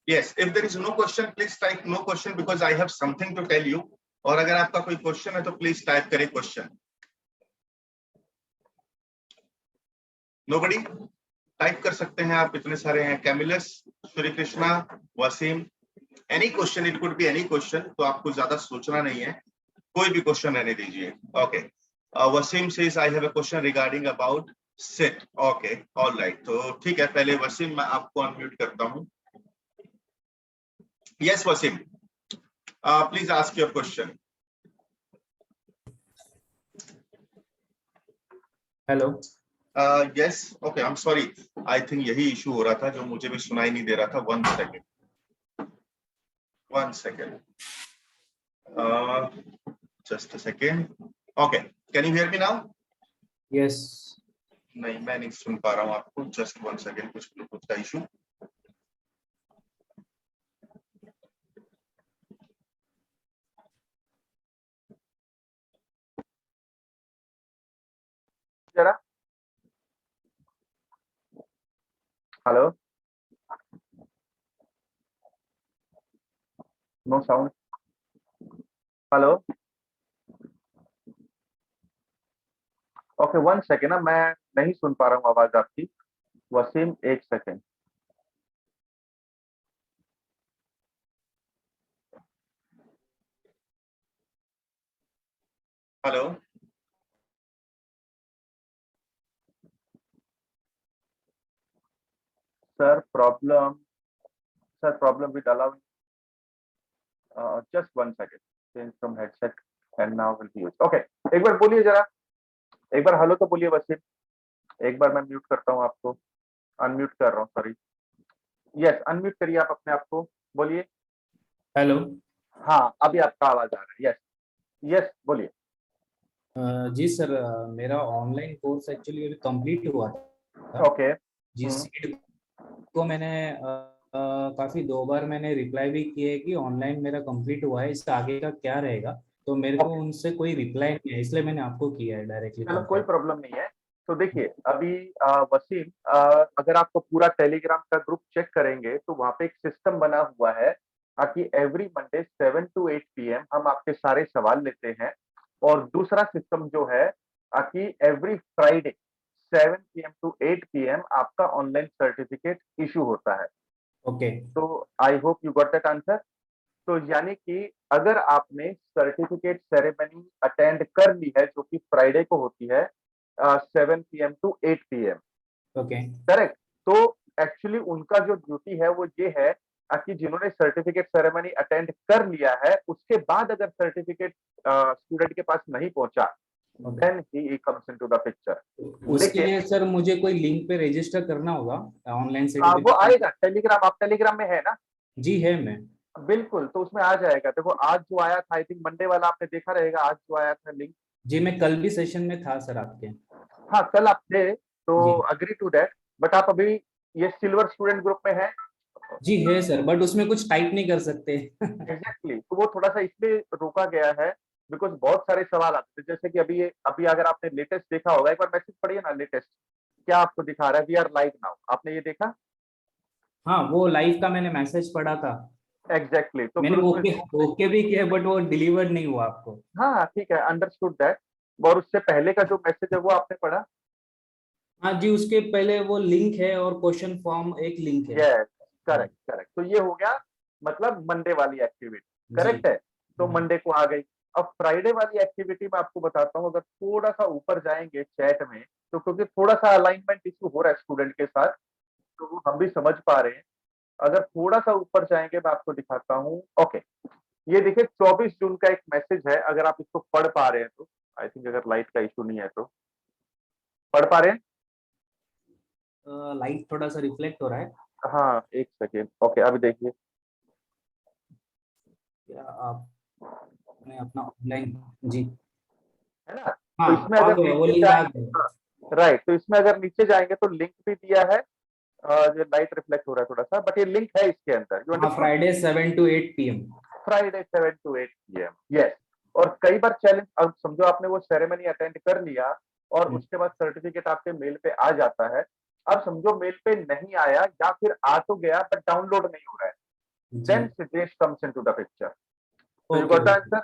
Yes, if there is no question, please type no question because I have something to tell you. और अगर आपका कोई question है तो प्लीज टाइप करें क्वेश्चन. Nobody? टाइप कर सकते हैं आप, इतने सारे हैं. Camillus, Shri Krishna, Wasim, any question, it could be any question. तो आपको ज्यादा सोचना नहीं है, कोई भी क्वेश्चन रहने दीजिए. Okay. Wasim says I have a question regarding about sit. Okay, alright. तो ठीक है, पहले वसीम मैं आपको अनम्यूट करता हूं. Yes Wasim, please ask your question. Hello. Yes, okay, I am sorry. I think यही इशू हो रहा था जो मुझे भी सुनाई नहीं दे रहा था. One second. Just a second. Okay, can you hear me now? Yes. नहीं, मैं नहीं सुन पा रहा हूँ आपको. जस्ट वन सेकेंड, कुछ ब्लूटूथ का इशू. जरा. Hello. No sound. Hello. Okay, one second ना, मैं नहीं सुन पा रहा हूँ आवाज आपकी. वसीम, एक second. Hello. Sir problem with allowing. Just one second. Change from headset and now will be used. Okay, एक बार बोलिए जरा. एक बार हेलो तो बोलिए वसीम. एक बार मैं म्यूट करता हूँ आपको. अनम्यूट कर रहा हूँ, सॉरी. यस, अनम्यूट करिए आप अपने आप को. बोलिए. हेलो. हाँ, अभी आपका आवाज आ रहा है. यस यस, बोलिए. जी सर, मेरा ऑनलाइन कोर्स एक्चुअली अभी कंप्लीट हुआ था. ओके. जी, सीट को मैंने काफी 2 बार मैंने रिप्लाई भी किए कि ऑनलाइन मेरा कंप्लीट हुआ है, इसका आगे का क्या रहेगा. तो मेरे को उनसे कोई रिप्लाई नहीं है, इसलिए मैंने आपको किया है डायरेक्टली. चलो, कोई प्रॉब्लम नहीं है. तो देखिए, अभी वसीम, अगर आपको पूरा टेलीग्राम का ग्रुप चेक करेंगे तो वहां पे एक सिस्टम बना हुआ है कि एवरी मंडे 7 to 8 PM हम आपके सारे सवाल लेते हैं. और दूसरा सिस्टम जो है कि every Friday 7 PM to 8 PM आपका ऑनलाइन सर्टिफिकेट इशू होता है. ओके. तो I hope you got that answer. तो यानी कि अगर आपने सर्टिफिकेट सेरेमनी अटेंड कर ली है जो कि फ्राइडे को होती है 7 PM to 8 PM. Okay. Correct. तो एक्चुअली उनका जो ड्यूटी है वो ये है कि जिन्होंने सर्टिफिकेट सेरेमनी अटेंड कर लिया है उसके बाद अगर सर्टिफिकेट स्टूडेंट के पास नहीं पहुंचा, then he comes into the picture. उसके लिए सर मुझे कोई लिंक पे रजिस्टर करना होगा ऑनलाइन वो सर्टिफिकेट? आएगा टेलीग्राम. आप टेलीग्राम में है ना? जी है, मैं. बिल्कुल, तो उसमें आ जाएगा. देखो, आज जो आया था, आई थिंक मंडे वाला आपने देखा रहेगा. आज जो आया था लिंक. जी, मैं कल भी सेशन में था सर आपके. हाँ, कल आप थे तो जी. Agree to that. बट आप अभी ये सिल्वर स्टूडेंट ग्रुप में है. जी है सर, बट उसमें कुछ टाइप नहीं कर सकते. एग्जैक्टली. तो वो थोड़ा सा इसलिए रोका गया है बिकॉज बहुत सारे सवाल आते थे. जैसे कि अभी अगर आपने लेटेस्ट देखा होगा, एक बार मैसेज पढ़िए ना. लेटेस्ट क्या आपको दिखा रहा है? We are live now. आपने ये देखा? हाँ, वो लाइव का मैंने मैसेज पढ़ा था. एग्जैक्टली. तो मैंने फिर उसमें ओके ओके भी किया, बट वो डिलीवर नहीं हुआ आपको. हाँ, ठीक है, अंडरस्टूड दैट. और उससे पहले का जो मैसेज है वो आपने पढ़ा? हाँ जी, उसके पहले वो लिंक है और क्वेश्चन फॉर्म एक लिंक है. Yes, correct correct. तो ये हो गया मतलब मंडे वाली एक्टिविटी. जी. करेक्ट है. तो मंडे को आ गई. अब फ्राइडे वाली एक्टिविटी मैं आपको बताता हूँ. अगर थोड़ा सा ऊपर जाएंगे चैट में तो क्योंकि थोड़ा सा अलाइनमेंट इशू हो रहा है स्टूडेंट के साथ, तो वो हम भी समझ पा रहे हैं. अगर थोड़ा सा ऊपर जाएंगे मैं आपको दिखाता हूँ. ओके, ये देखिए 24 जून का एक मैसेज है. अगर आप इसको पढ़ पा रहे हैं तो आई थिंक, अगर लाइट का इशू नहीं है तो पढ़ पा रहे हैं. लाइट थोड़ा सा रिफ्लेक्ट हो रहा है. हाँ, एक सेकेंड. ओके, अभी देखिए. क्या आपने अपना ऑनलाइन? जी. है ना? तो हाँ, इसमें आ अगर गया, वो नीचे लिंक आ जाएंगे, गया. राइट, तो इसमें अगर नीचे जाएंगे तो लिंक भी दिया है. जो लाइट रिफ्लेक्ट हो रहा है थोड़ा सा, बट ये लिंक है इसके अंदर. यू हाँ, understood? Friday 7 to 8 PM. Friday 7 to 8 PM. Yes. और कई बार चैलेंज, अब समझो आपने वो सेरेमनी अटेंड कर लिया और उसके बाद सर्टिफिकेट आपके मेल पे आ जाता है. अब समझो मेल पे नहीं आया या फिर आ तो गया बट डाउनलोड नहीं हो रहा है. then जी, Siddesh comes into the picture. So you okay got the okay, answer?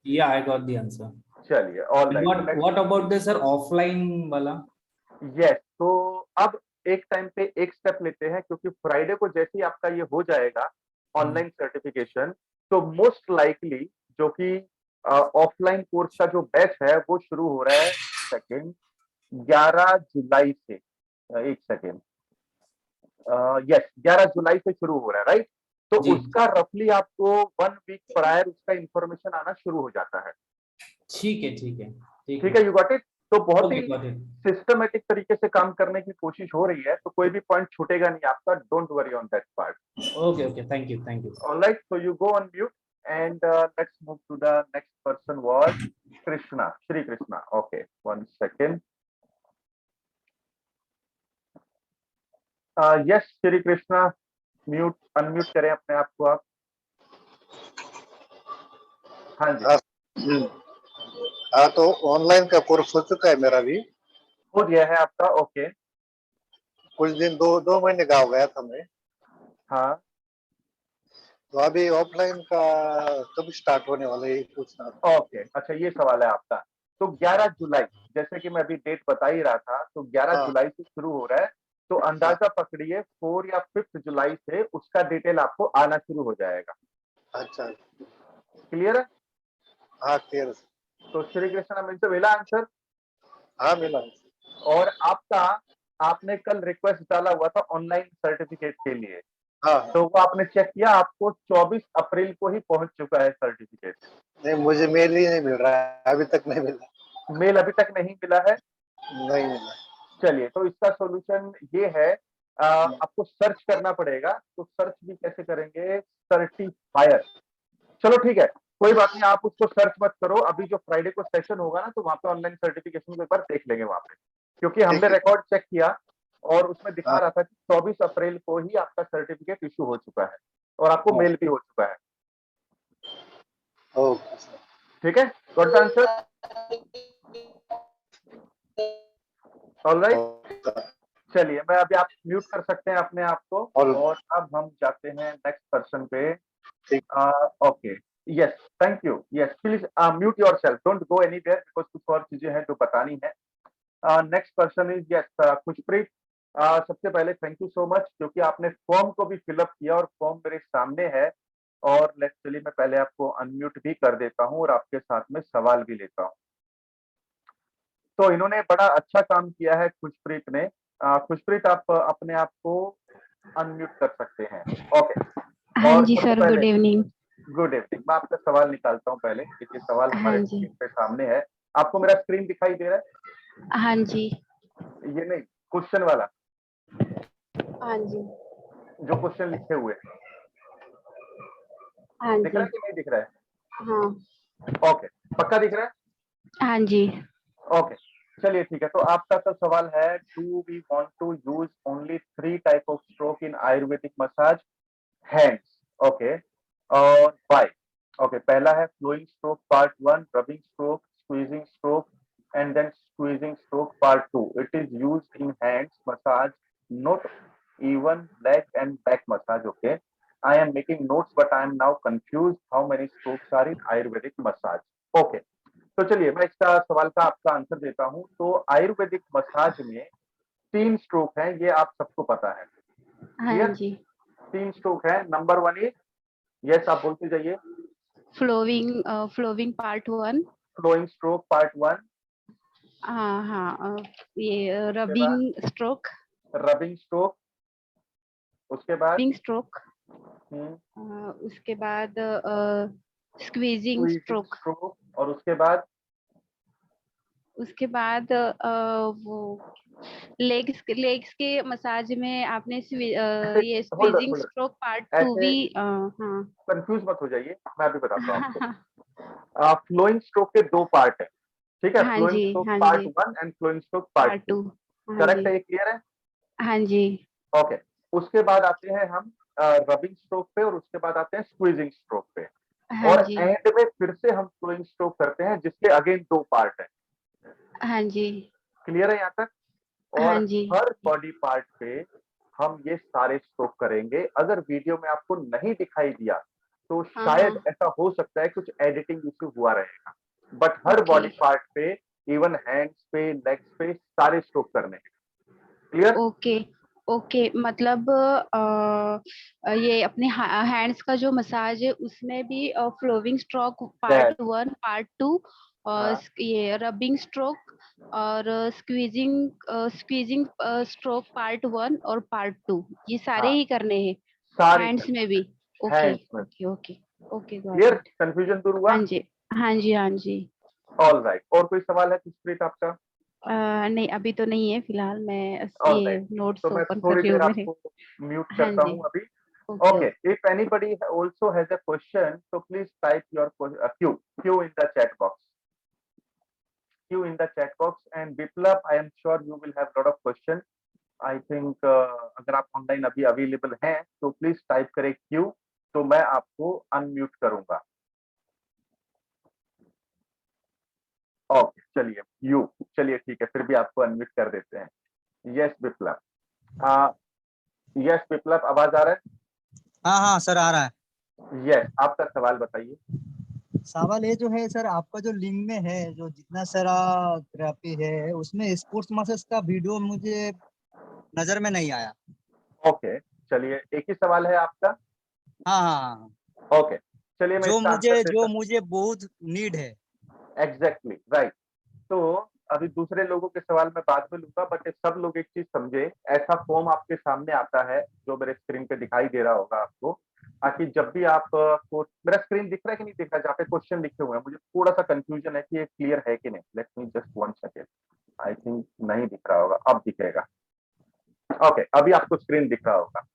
या आई गॉट द आंसर। चलिए, ऑल एंड राइट। तो next, what about the sir offline वाला? यस, तो अब एक टाइम पे एक स्टेप लेते हैं, क्योंकि फ्राइडे को जैसे ही आपका ये हो जाएगा ऑनलाइन सर्टिफिकेशन, तो मोस्ट लाइकली जो कि ऑफलाइन कोर्स का जो बैच है वो शुरू हो रहा है सेकेंड 11 जुलाई से। एक सेकेंड, यस, 11 जुलाई से शुरू हो रहा है, राइट? तो जी, उसका रफली आपको 1 वीक प्रायर उसका इंफॉर्मेशन आना शुरू हो जाता है। ठीक है ठीक है ठीक ठीक है। है, यू गॉट इट? तो बहुत ही ओके गॉट इट। सिस्टमेटिक तरीके से काम करने की कोशिश हो रही है, तो कोई भी पॉइंट छूटेगा नहीं आपका, don't worry on that part. Okay okay, thank you. All right, so you go on mute, and let's move to the next person was Krishna, Shri Krishna. Okay, 1 second. Yes, Shri Krishna, mute, unmute करें अपने आप को आप। हाँ जी, हाँ, तो online का कोर्स हो चुका है मेरा भी। हो गया है आपका? ओके, कुछ दिन, दो महीने का हो गया था मैं। हाँ, तो अभी ऑफलाइन का कब स्टार्ट होने वाला है, ये पूछना था। ओके, अच्छा ये सवाल है आपका। तो 11 जुलाई, जैसे कि मैं अभी डेट बता ही रहा था, तो 11 हाँ जुलाई से शुरू हो रहा है। तो हाँ अंदाजा पकड़िए 4 या 5 जुलाई से उसका डिटेल आपको आना शुरू हो जाएगा। अच्छा, क्लियर है? हाँ क्लियर। तो श्री कृष्ण मिलते वेला आंसर। हाँ मिला। और आपका, आपने कल रिक्वेस्ट डाला हुआ था ऑनलाइन सर्टिफिकेट के लिए, हाँ तो वो आपने चेक किया, आपको 24 अप्रैल को ही पहुंच चुका है सर्टिफिकेट। नहीं, मुझे मेल ही नहीं मिल रहा है, अभी तक नहीं मिला। मेल अभी तक नहीं मिला है? नहीं मिला। चलिए, तो इसका सॉल्यूशन ये है, आपको सर्च करना पड़ेगा। तो सर्च भी कैसे करेंगे? सर्टिफायर। चलो ठीक है, कोई बात नहीं, आप उसको सर्च मत करो। अभी जो फ्राइडे को सेशन होगा ना, तो वहां पे ऑनलाइन सर्टिफिकेशन को एक बार देख लेंगे वहां पे, क्योंकि ठीक हमने है। रिकॉर्ड चेक किया और उसमें दिखा हाँ रहा था कि 24 अप्रैल को ही आपका सर्टिफिकेट इशू हो चुका है और आपको हाँ, मेल भी हो चुका है। Okay sir. ठीक है, got the answer? Alright, okay. चलिए, मैं अभी, आप म्यूट कर सकते हैं अपने आप को। और और अब हम जाते हैं नेक्स्ट पर्सन पे। ठीक। Okay, yes, thank you, yes, please mute yourself, don't go anywhere, because कुछ और चीजें हैं जो बतानी है। Next person is, yes, Khushpreet. सबसे पहले थैंक यू सो मच, क्योंकि आपने फॉर्म को भी फिलअप किया और फॉर्म मेरे सामने है। और लेट्स, चलिए मैं पहले आपको अनम्यूट भी कर देता हूँ और आपके साथ में सवाल भी लेता हूँ। तो इन्होंने बड़ा अच्छा काम किया है खुशप्रीत ने। खुशप्रीत, आप अपने आप को अनम्यूट कर सकते हैं। ओके, हाँ और जी सबसे सर, गुड पहले इवनिंग। Good evening. मैं आपका सवाल निकालता हूँ पहले, देखिए सवाल हाँ हमारे जी, स्क्रीन पे सामने है। आपको मेरा स्क्रीन दिखाई दे रहा हाँ जी, है? ये नहीं, क्वेश्चन वाला, हाँ जी, जो क्वेश्चन लिखे हुए हैं, हाँ दिख रहा जी, है कि नहीं दिख रहा हाँ, है? ओके, पक्का दिख रहा है? हाँ जी, ओके, चलिए ठीक है। तो आपका तो सवाल है, do we want to use only 3 type of stroke in Ayurvedic massage? Hands, okay, और बाय। ओके, पहला है flowing stroke part 1, rubbing stroke, squeezing stroke, and then squeezing stroke part 2। It is used in hands massage, not even leg and back massage. Okay, I am making notes, but I am now confused how many strokes are in Ayurvedic massage. Okay, तो चलिए मैं इसका सवाल का आपका answer देता हूं। तो आयुर्वेदिक मसाज में 3 स्ट्रोक हैं, ये आप सबको पता है। हाँ क्लियर? जी। 3 स्ट्रोक है। नंबर 1 इज, यस आप बोलते जाइए। Flowing part 1। Flowing stroke part 1, हाँ हाँ, ये उसके बाद रबिंग स्ट्रोक, रबिंग स्ट्रोक, उसके बाद रबिंग स्ट्रोक, हम्म, उसके बाद स्क्वीजिंग स्क्वीजिंग स्ट्रोक, स्ट्रोक, और उसके बाद उसके बाद वो लेग्स के मसाज में आपने ये hold squeezing hold, stroke part 2 ऐसे भी, हाँ। कंफ्यूज मत हो जाइए, मैं अभी बताता हूँ हाँ आपको। हाँ, फ्लोइंग स्ट्रोक के 2 पार्ट है, ठीक है? हाँ फ्लोइंग जी, स्ट्रोक हाँ पार्ट जी, 1 and flowing stroke part part 2। 2, हाँ करेक्ट जी, है, ये क्लियर है? हाँ जी, ओके, उसके बाद आते हैं हम रबिंग स्ट्रोक पे, और उसके बाद आते हैं स्क्वीजिंग स्ट्रोक पे, हाँ और जी, एंड में फिर से हम फ्लोइंग स्ट्रोक करते हैं, जिसके अगेन 2 पार्ट है। हाँ जी, क्लियर है यहाँ तक? हाँ और जी, हर बॉडी पार्ट पे हम ये सारे स्ट्रोक करेंगे। अगर वीडियो में आपको नहीं दिखाई दिया तो हाँ, शायद हाँ। ऐसा हो सकता है कुछ एडिटिंग इश्यू हुआ रहेगा, but her okay, body part पे, इवन हैंड्स पे, लेग्स पे सारे स्ट्रोक करने हैं। क्लियर? Okay, okay. मतलब ये अपने हैंड्स का जो मसाज है उसमें भी फ्लोविंग स्ट्रोक पार्ट 1, पार्ट 2 और हाँ, ये रबिंग स्ट्रोक और स्क्वीजिंग स्क्वीजिंग स्ट्रोक पार्ट 1 और पार्ट 2 ये सारे हाँ, ही करने हैं सारे हैंड्स में भी। ओके, हैंड्स में। Okay, okay, okay, got clear? It. Confusion दूर हुआ? हाँ जी, हाँ जी, हाँ जी। All right. और कोई सवाल है कुछ आपका? नहीं, अभी तो नहीं है फिलहाल। मैं ऑल ये राइट, नोट्स तो मैं ओपन कर थोड़ी रही हूँ देर मेरे। आपको म्यूट हाँ करता जी। हूँ अभी। Okay, Okay, okay. if anybody also has a question, so please type your Q in the chat box. Q in the chat box. And Biplab, I am sure you will have lot of questions. I think अगर आप online अभी available हैं तो please type करें Q, तो मैं आपको unmute करूंगा। ओके, चलिए यू, चलिए ठीक है, फिर भी आपको अनम्यूट कर देते हैं। यस बिप्लब, यस बिप्लब, आवाज आ रहा है? हाँ हाँ सर आ रहा है। यस, आपका सवाल बताइए। सवाल ये जो है सर, आपका जो लिंक में है जो जितना सारा थेरेपी है उसमें स्पोर्ट्स मसल्स का वीडियो मुझे नजर में नहीं आया। ओके, चलिए एक ही सवाल है आपका। हाँ हाँ हाँ, ओके, चलिए मैं इसका आंसर जो देता। मुझे बहुत नीड है। Exactly right. तो अभी दूसरे लोगों के सवाल मैं बाद में लूंगा, बट सब लोग एक चीज समझे, ऐसा फॉर्म आपके सामने आता है जो मेरे स्क्रीन पे दिखाई दे रहा होगा आपको, ताकि जब भी आप मेरा स्क्रीन दिख रहा है कि नहीं दिख रहा है, जहाँ पे क्वेश्चन लिखे हुए हैं, मुझे थोड़ा सा कंफ्यूजन है कि ये क्लियर है कि नहीं। Let me just 1 second. I think नहीं दिख रहा होगा, अब दिखेगा। ओके, अभी आपको स्क्रीन दिख रहा होगा,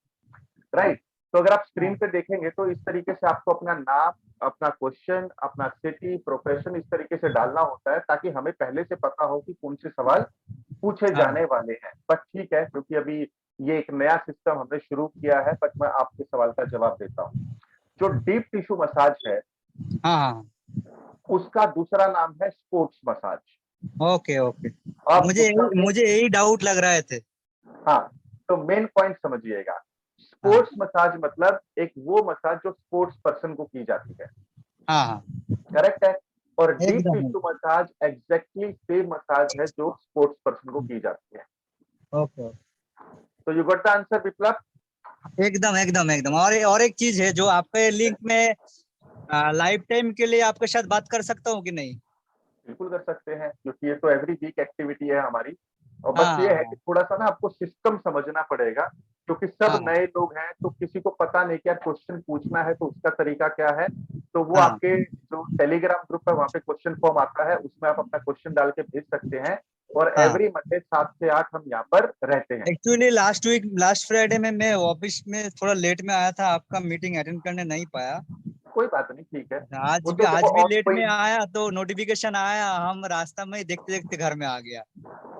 राइट? तो अगर आप स्क्रीन हाँ पे देखेंगे तो इस तरीके से आपको अपना नाम, अपना क्वेश्चन, अपना सिटी, प्रोफेशन इस तरीके से डालना होता है, ताकि हमें पहले से पता हो कि कौन से सवाल पूछे हाँ जाने वाले हैं। बट ठीक है, क्योंकि अभी ये एक नया सिस्टम हमने शुरू किया है, बट मैं आपके सवाल का जवाब देता हूँ। जो डीप टिश्यू मसाज है हाँ हाँ, उसका दूसरा नाम है स्पोर्ट्स मसाज। Okay okay. अब उसका मुझे यही डाउट लग रहे थे। हाँ, तो मेन पॉइंट समझिएगा। हाँ स्पोर्ट्स मसाज मतलब एक वो मसाज जो स्पोर्ट्स पर्सन को की जाती है, हाँ हाँ, करेक्ट है? और डीप एकदम tissue massage exactly same massage है जो स्पोर्ट्स पर्सन को की जाती है। ओके। तो यू गॉट द आंसर विप्लव? एकदम एकदम एकदम। और एक चीज है जो आपके लिंक में लाइफ टाइम के लिए आपके साथ बात कर सकता हूँ कि नहीं? बिल्कुल कर सकते हैं, क्योंकि ये तो एवरी वीक एक्टिविटी है हमारी। और बस ये है कि हाँ थोड़ा सा ना आपको सिस्टम समझना पड़ेगा, क्योंकि सब हाँ नए लोग हैं, तो किसी को पता नहीं क्या क्वेश्चन पूछना है, तो उसका तरीका क्या है। तो वो हाँ, आपके जो टेलीग्राम ग्रुप है वहाँ पे क्वेश्चन फॉर्म आता है, उसमें आप अपना क्वेश्चन डाल के भेज सकते हैं। और हाँ। एवरी मंडे 7 से 8 हम यहाँ पर रहते हैं। एक्चुअली लास्ट फ्राइडे में मैं ऑफिस में थोड़ा लेट में आया था, आपका मीटिंग अटेंड करने नहीं पाया। कोई बात नहीं, ठीक है। वो तो देखो आज भी और लेट कोई, में आया तो नोटिफिकेशन आया, हम रास्ता में देखते देखते घर में आ गया।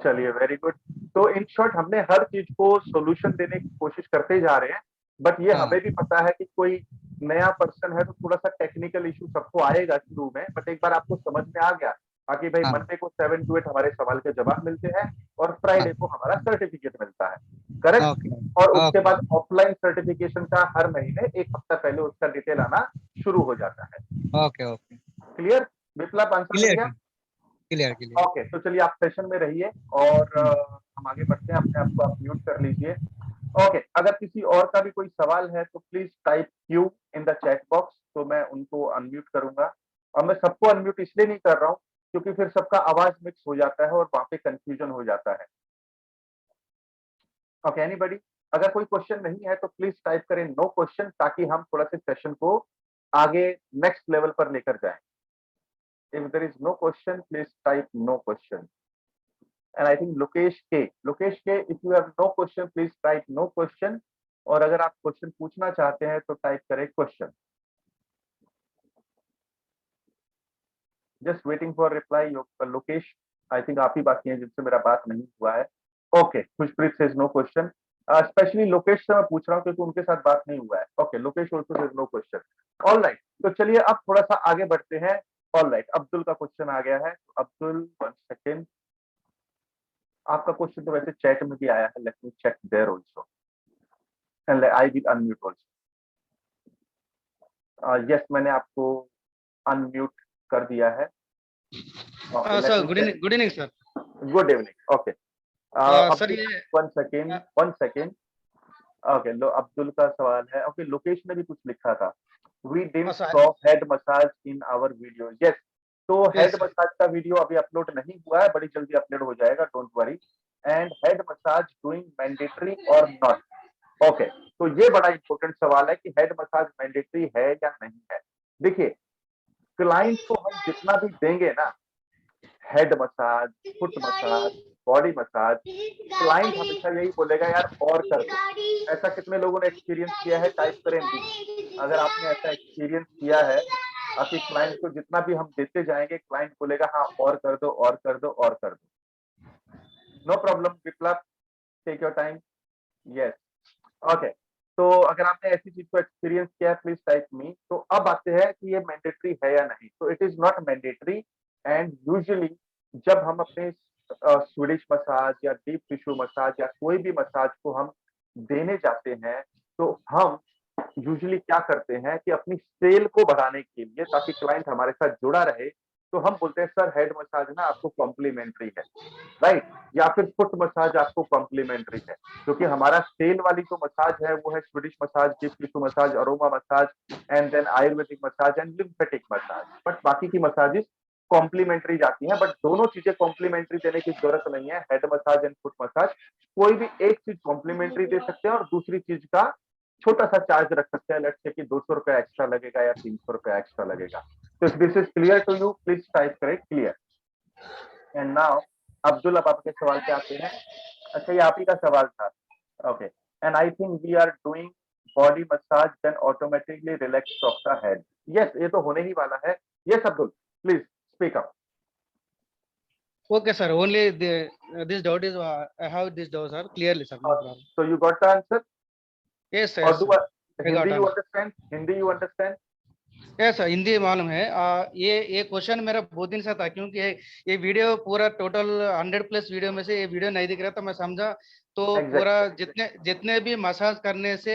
चलिए वेरी गुड। तो इन शॉर्ट हमने हर चीज को सोल्यूशन देने की कोशिश करते जा रहे हैं, बट ये हाँ हमें भी पता है कि कोई नया पर्सन है तो थोड़ा सा टेक्निकल इशू सबको आएगा शुरू में, बट एक बार आपको समझ में आ गया, बाकी भाई हाँ मंडे को 7 to 8 हमारे सवाल के जवाब मिलते हैं और हाँ, फ्राइडे को हमारा सर्टिफिकेट मिलता है, करेक्ट? ओके और उसके ओके बाद ऑफलाइन सर्टिफिकेशन का हर महीने 1 हफ्ता पहले उसका डिटेल आना शुरू हो जाता है। Okay okay. क्लियर? विप्लव, आंसर मिल क्लियर गया? Clear clear. ओके, तो चलिए आप सेशन में रहिए और हम आगे बढ़ते हैं। अपने आप को आप म्यूट कर लीजिए। ओके, अगर किसी और का भी कोई सवाल है तो please type Q in the chat box, तो मैं उनको अनम्यूट करूंगा। और मैं सबको अनम्यूट इसलिए नहीं कर रहा हूँ क्योंकि फिर सबका आवाज मिक्स हो जाता है और वहां पे कंफ्यूजन हो जाता है। Okay, anybody? अगर कोई क्वेश्चन नहीं है तो प्लीज टाइप करें नो क्वेश्चन, ताकि हम थोड़ा सा सेशन को आगे नेक्स्ट लेवल पर लेकर जाएं। If there is no question please type no question. And I think Lokesh K, if you have no question, please type no question. और अगर आप क्वेश्चन पूछना चाहते हैं तो टाइप करें question. Just waiting for reply. Lokesh, I think आप ही बाकी हैं जिनसे मेरा बात नहीं हुआ है। Okay, Khushpreet says no question. Specially Lokesh से मैं पूछ रहा हूँ क्योंकि उनके साथ बात नहीं हुआ है। Okay, Lokesh also says no question. All right, तो चलिए अब थोड़ा सा आगे बढ़ते हैं। ऑल राइट, अब्दुल का क्वेश्चन आ गया है। अब्दुल 1 सेकेंड। आपका क्वेश्चन तो वैसे चैट में भी आया है, let me check there also. And I will unmute also. Yes, मैंने आपको अनम्यूट कर दिया है. Okay, let sir me good check. Evening, good evening sir. Good evening. Okay. Sir Abdul, ये 1 second. Okay, लो अब्दुल का सवाल है. Okay, लोकेश ने भी कुछ लिखा था. We didn't sir saw head massage in our video. Yes. तो हेड यस मसाज का वीडियो अभी अपलोड नहीं हुआ है, बड़ी जल्दी अपलोड हो जाएगा, don't worry. And head massage doing mandatory और नॉट. ओके, तो ये बड़ा इंपॉर्टेंट सवाल है कि हेड मसाज मैंडेटरी है या नहीं है. देखिए, क्लाइंट को हम जितना भी देंगे ना, head massage, foot massage, body massage, client हमेशा यही बोलेगा यार और कर दो. ऐसा कितने लोगों ने एक्सपीरियंस किया है? टाइप करें जी अगर आपने ऐसा एक्सपीरियंस किया है. आपकी क्लाइंट को जितना भी हम देते जाएंगे, क्लाइंट बोलेगा हाँ और कर दो और कर दो और कर दो. No problem Viplav, take your time. Yes. Okay, तो अगर आपने ऐसी चीज को एक्सपीरियंस किया है, प्लीज टाइप मी. तो अब आते हैं कि ये मैंडेटरी है या नहीं. तो it is not mandatory. And usually जब हम अपने स्वीडिश मसाज या डीप टिश्यू मसाज या कोई भी मसाज को हम देने जाते हैं, तो हम यूजुअली क्या करते हैं कि अपनी सेल को बढ़ाने के लिए, ताकि क्लाइंट हमारे साथ जुड़ा रहे, तो हम बोलते हैं सर हेड मसाज ना आपको कॉम्प्लीमेंट्री है, राइट, या फिर फुट मसाज आपको कॉम्प्लीमेंट्री है. क्योंकि हमारा सेल वाली जो मसाज है वो है Swedish massage, deep tissue massage, aroma massage, and then Ayurvedic massage and lymphatic massage. But बाकी की मसाजेस कॉम्प्लीमेंट्री जाती हैं. बट दोनों चीजें कॉम्प्लीमेंट्री देने की जरूरत नहीं है. Head massage and foot massage कोई भी एक चीज कॉम्प्लीमेंट्री दे सकते हैं और दूसरी चीज का छोटा सा चार्ज रख सकते हैं. लेट्स से कि 200 रुपया एक्स्ट्रा लगेगा या 300 रुपया एक्स्ट्रा लगेगा. तो this is clear to you, please type करें क्लियर. एंड नाउ अब्दुल, अब आपके सवाल पे आते हैं. अच्छा, ये आप ही का सवाल था. Okay, and I think we are doing body massage then automatically relax off the head. Yes, ये तो होने ही वाला है. Yes Abdul, please speak up. Okay sir, only this doubt is I have this doubt sir, clearly sir, no problem. So you got the answer? Yes और sir, I got Hindi you answer. understand? Hindi you understand? Yes sir, Hindi मालूम है. ये question मेरा बहुत दिन से था, क्योंकि ये वीडियो पूरा टोटल 100+ वीडियो में से ये वीडियो नहीं दिख रहा था. मैं समझा तो पूरा Exactly. जितने भी मसाज करने से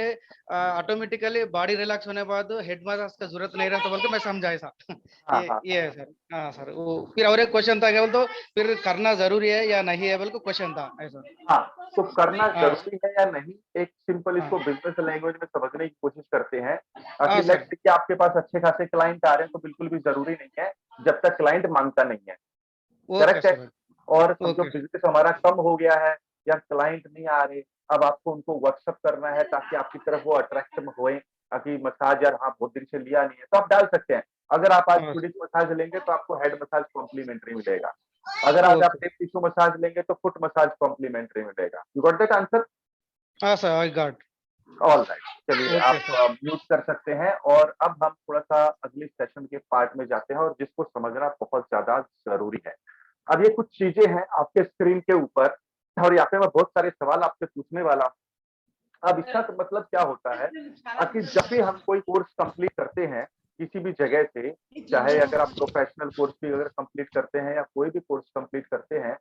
ऑटोमेटिकली बॉडी रिलैक्स होने के बाद हेड मसाज का जरूरत नहीं रहता बोल के मैं समझा ऐसा. हाँ हाँ ये है सर. हाँ सर, वो फिर और एक क्वेश्चन था क्या बोल, तो फिर करना जरूरी है या नहीं है बोल को क्वेश्चन था ऐसा. हाँ. तो करना हाँ जरूरी है या नहीं, एक सिंपल हाँ इसको बिजनेस लैंग्वेज में समझने की कोशिश करते हैं. हाँ कि सर. लेट्स कि आपके पास अच्छे खासे क्लाइंट आ रहे हैं, तो बिल्कुल भी जरूरी नहीं है जब तक क्लाइंट मांगता नहीं है. ओके करेक्ट है. सर. और समझो ओके. बिजनेस हमारा कम हो गया है या क्लाइंट नहीं आ रहे, अब आपको उनको व्हाट्सअप करना है ताकि आपकी तरफ वो अट्रैक्ट होए, ताकि मसाज यार हाँ बहुत दिन से लिया नहीं है, तो आप डाल सकते हैं. अगर आप आज हाँ स्वीडिश मसाज लेंगे तो आपको हेड मसाज कॉम्प्लीमेंटरी मिलेगा. अगर आज आप ओके. डीप टिश्यू मसाज लेंगे तो फुट मसाज कॉम्प्लीमेंटरी मिलेगा. You got that answer? हाँ sir, I got. All right. चलिए, ओके आप सर. म्यूट कर सकते हैं. और अब हम थोड़ा सा अगली सेशन के पार्ट में जाते हैं, और जिसको समझना बहुत ज्यादा जरूरी है. अब ये कुछ चीजें हैं आपके स्क्रीन के ऊपर, और यहाँ पे मैं बहुत सारे सवाल आपसे पूछने वाला हूँ. अब इसका तो मतलब क्या होता है कि जब भी हम कोई कोर्स कंप्लीट करते हैं किसी भी जगह से, चाहे अगर आप प्रोफेशनल कोर्स भी अगर कंप्लीट करते हैं या कोई भी कोर्स कंप्लीट करते हैं,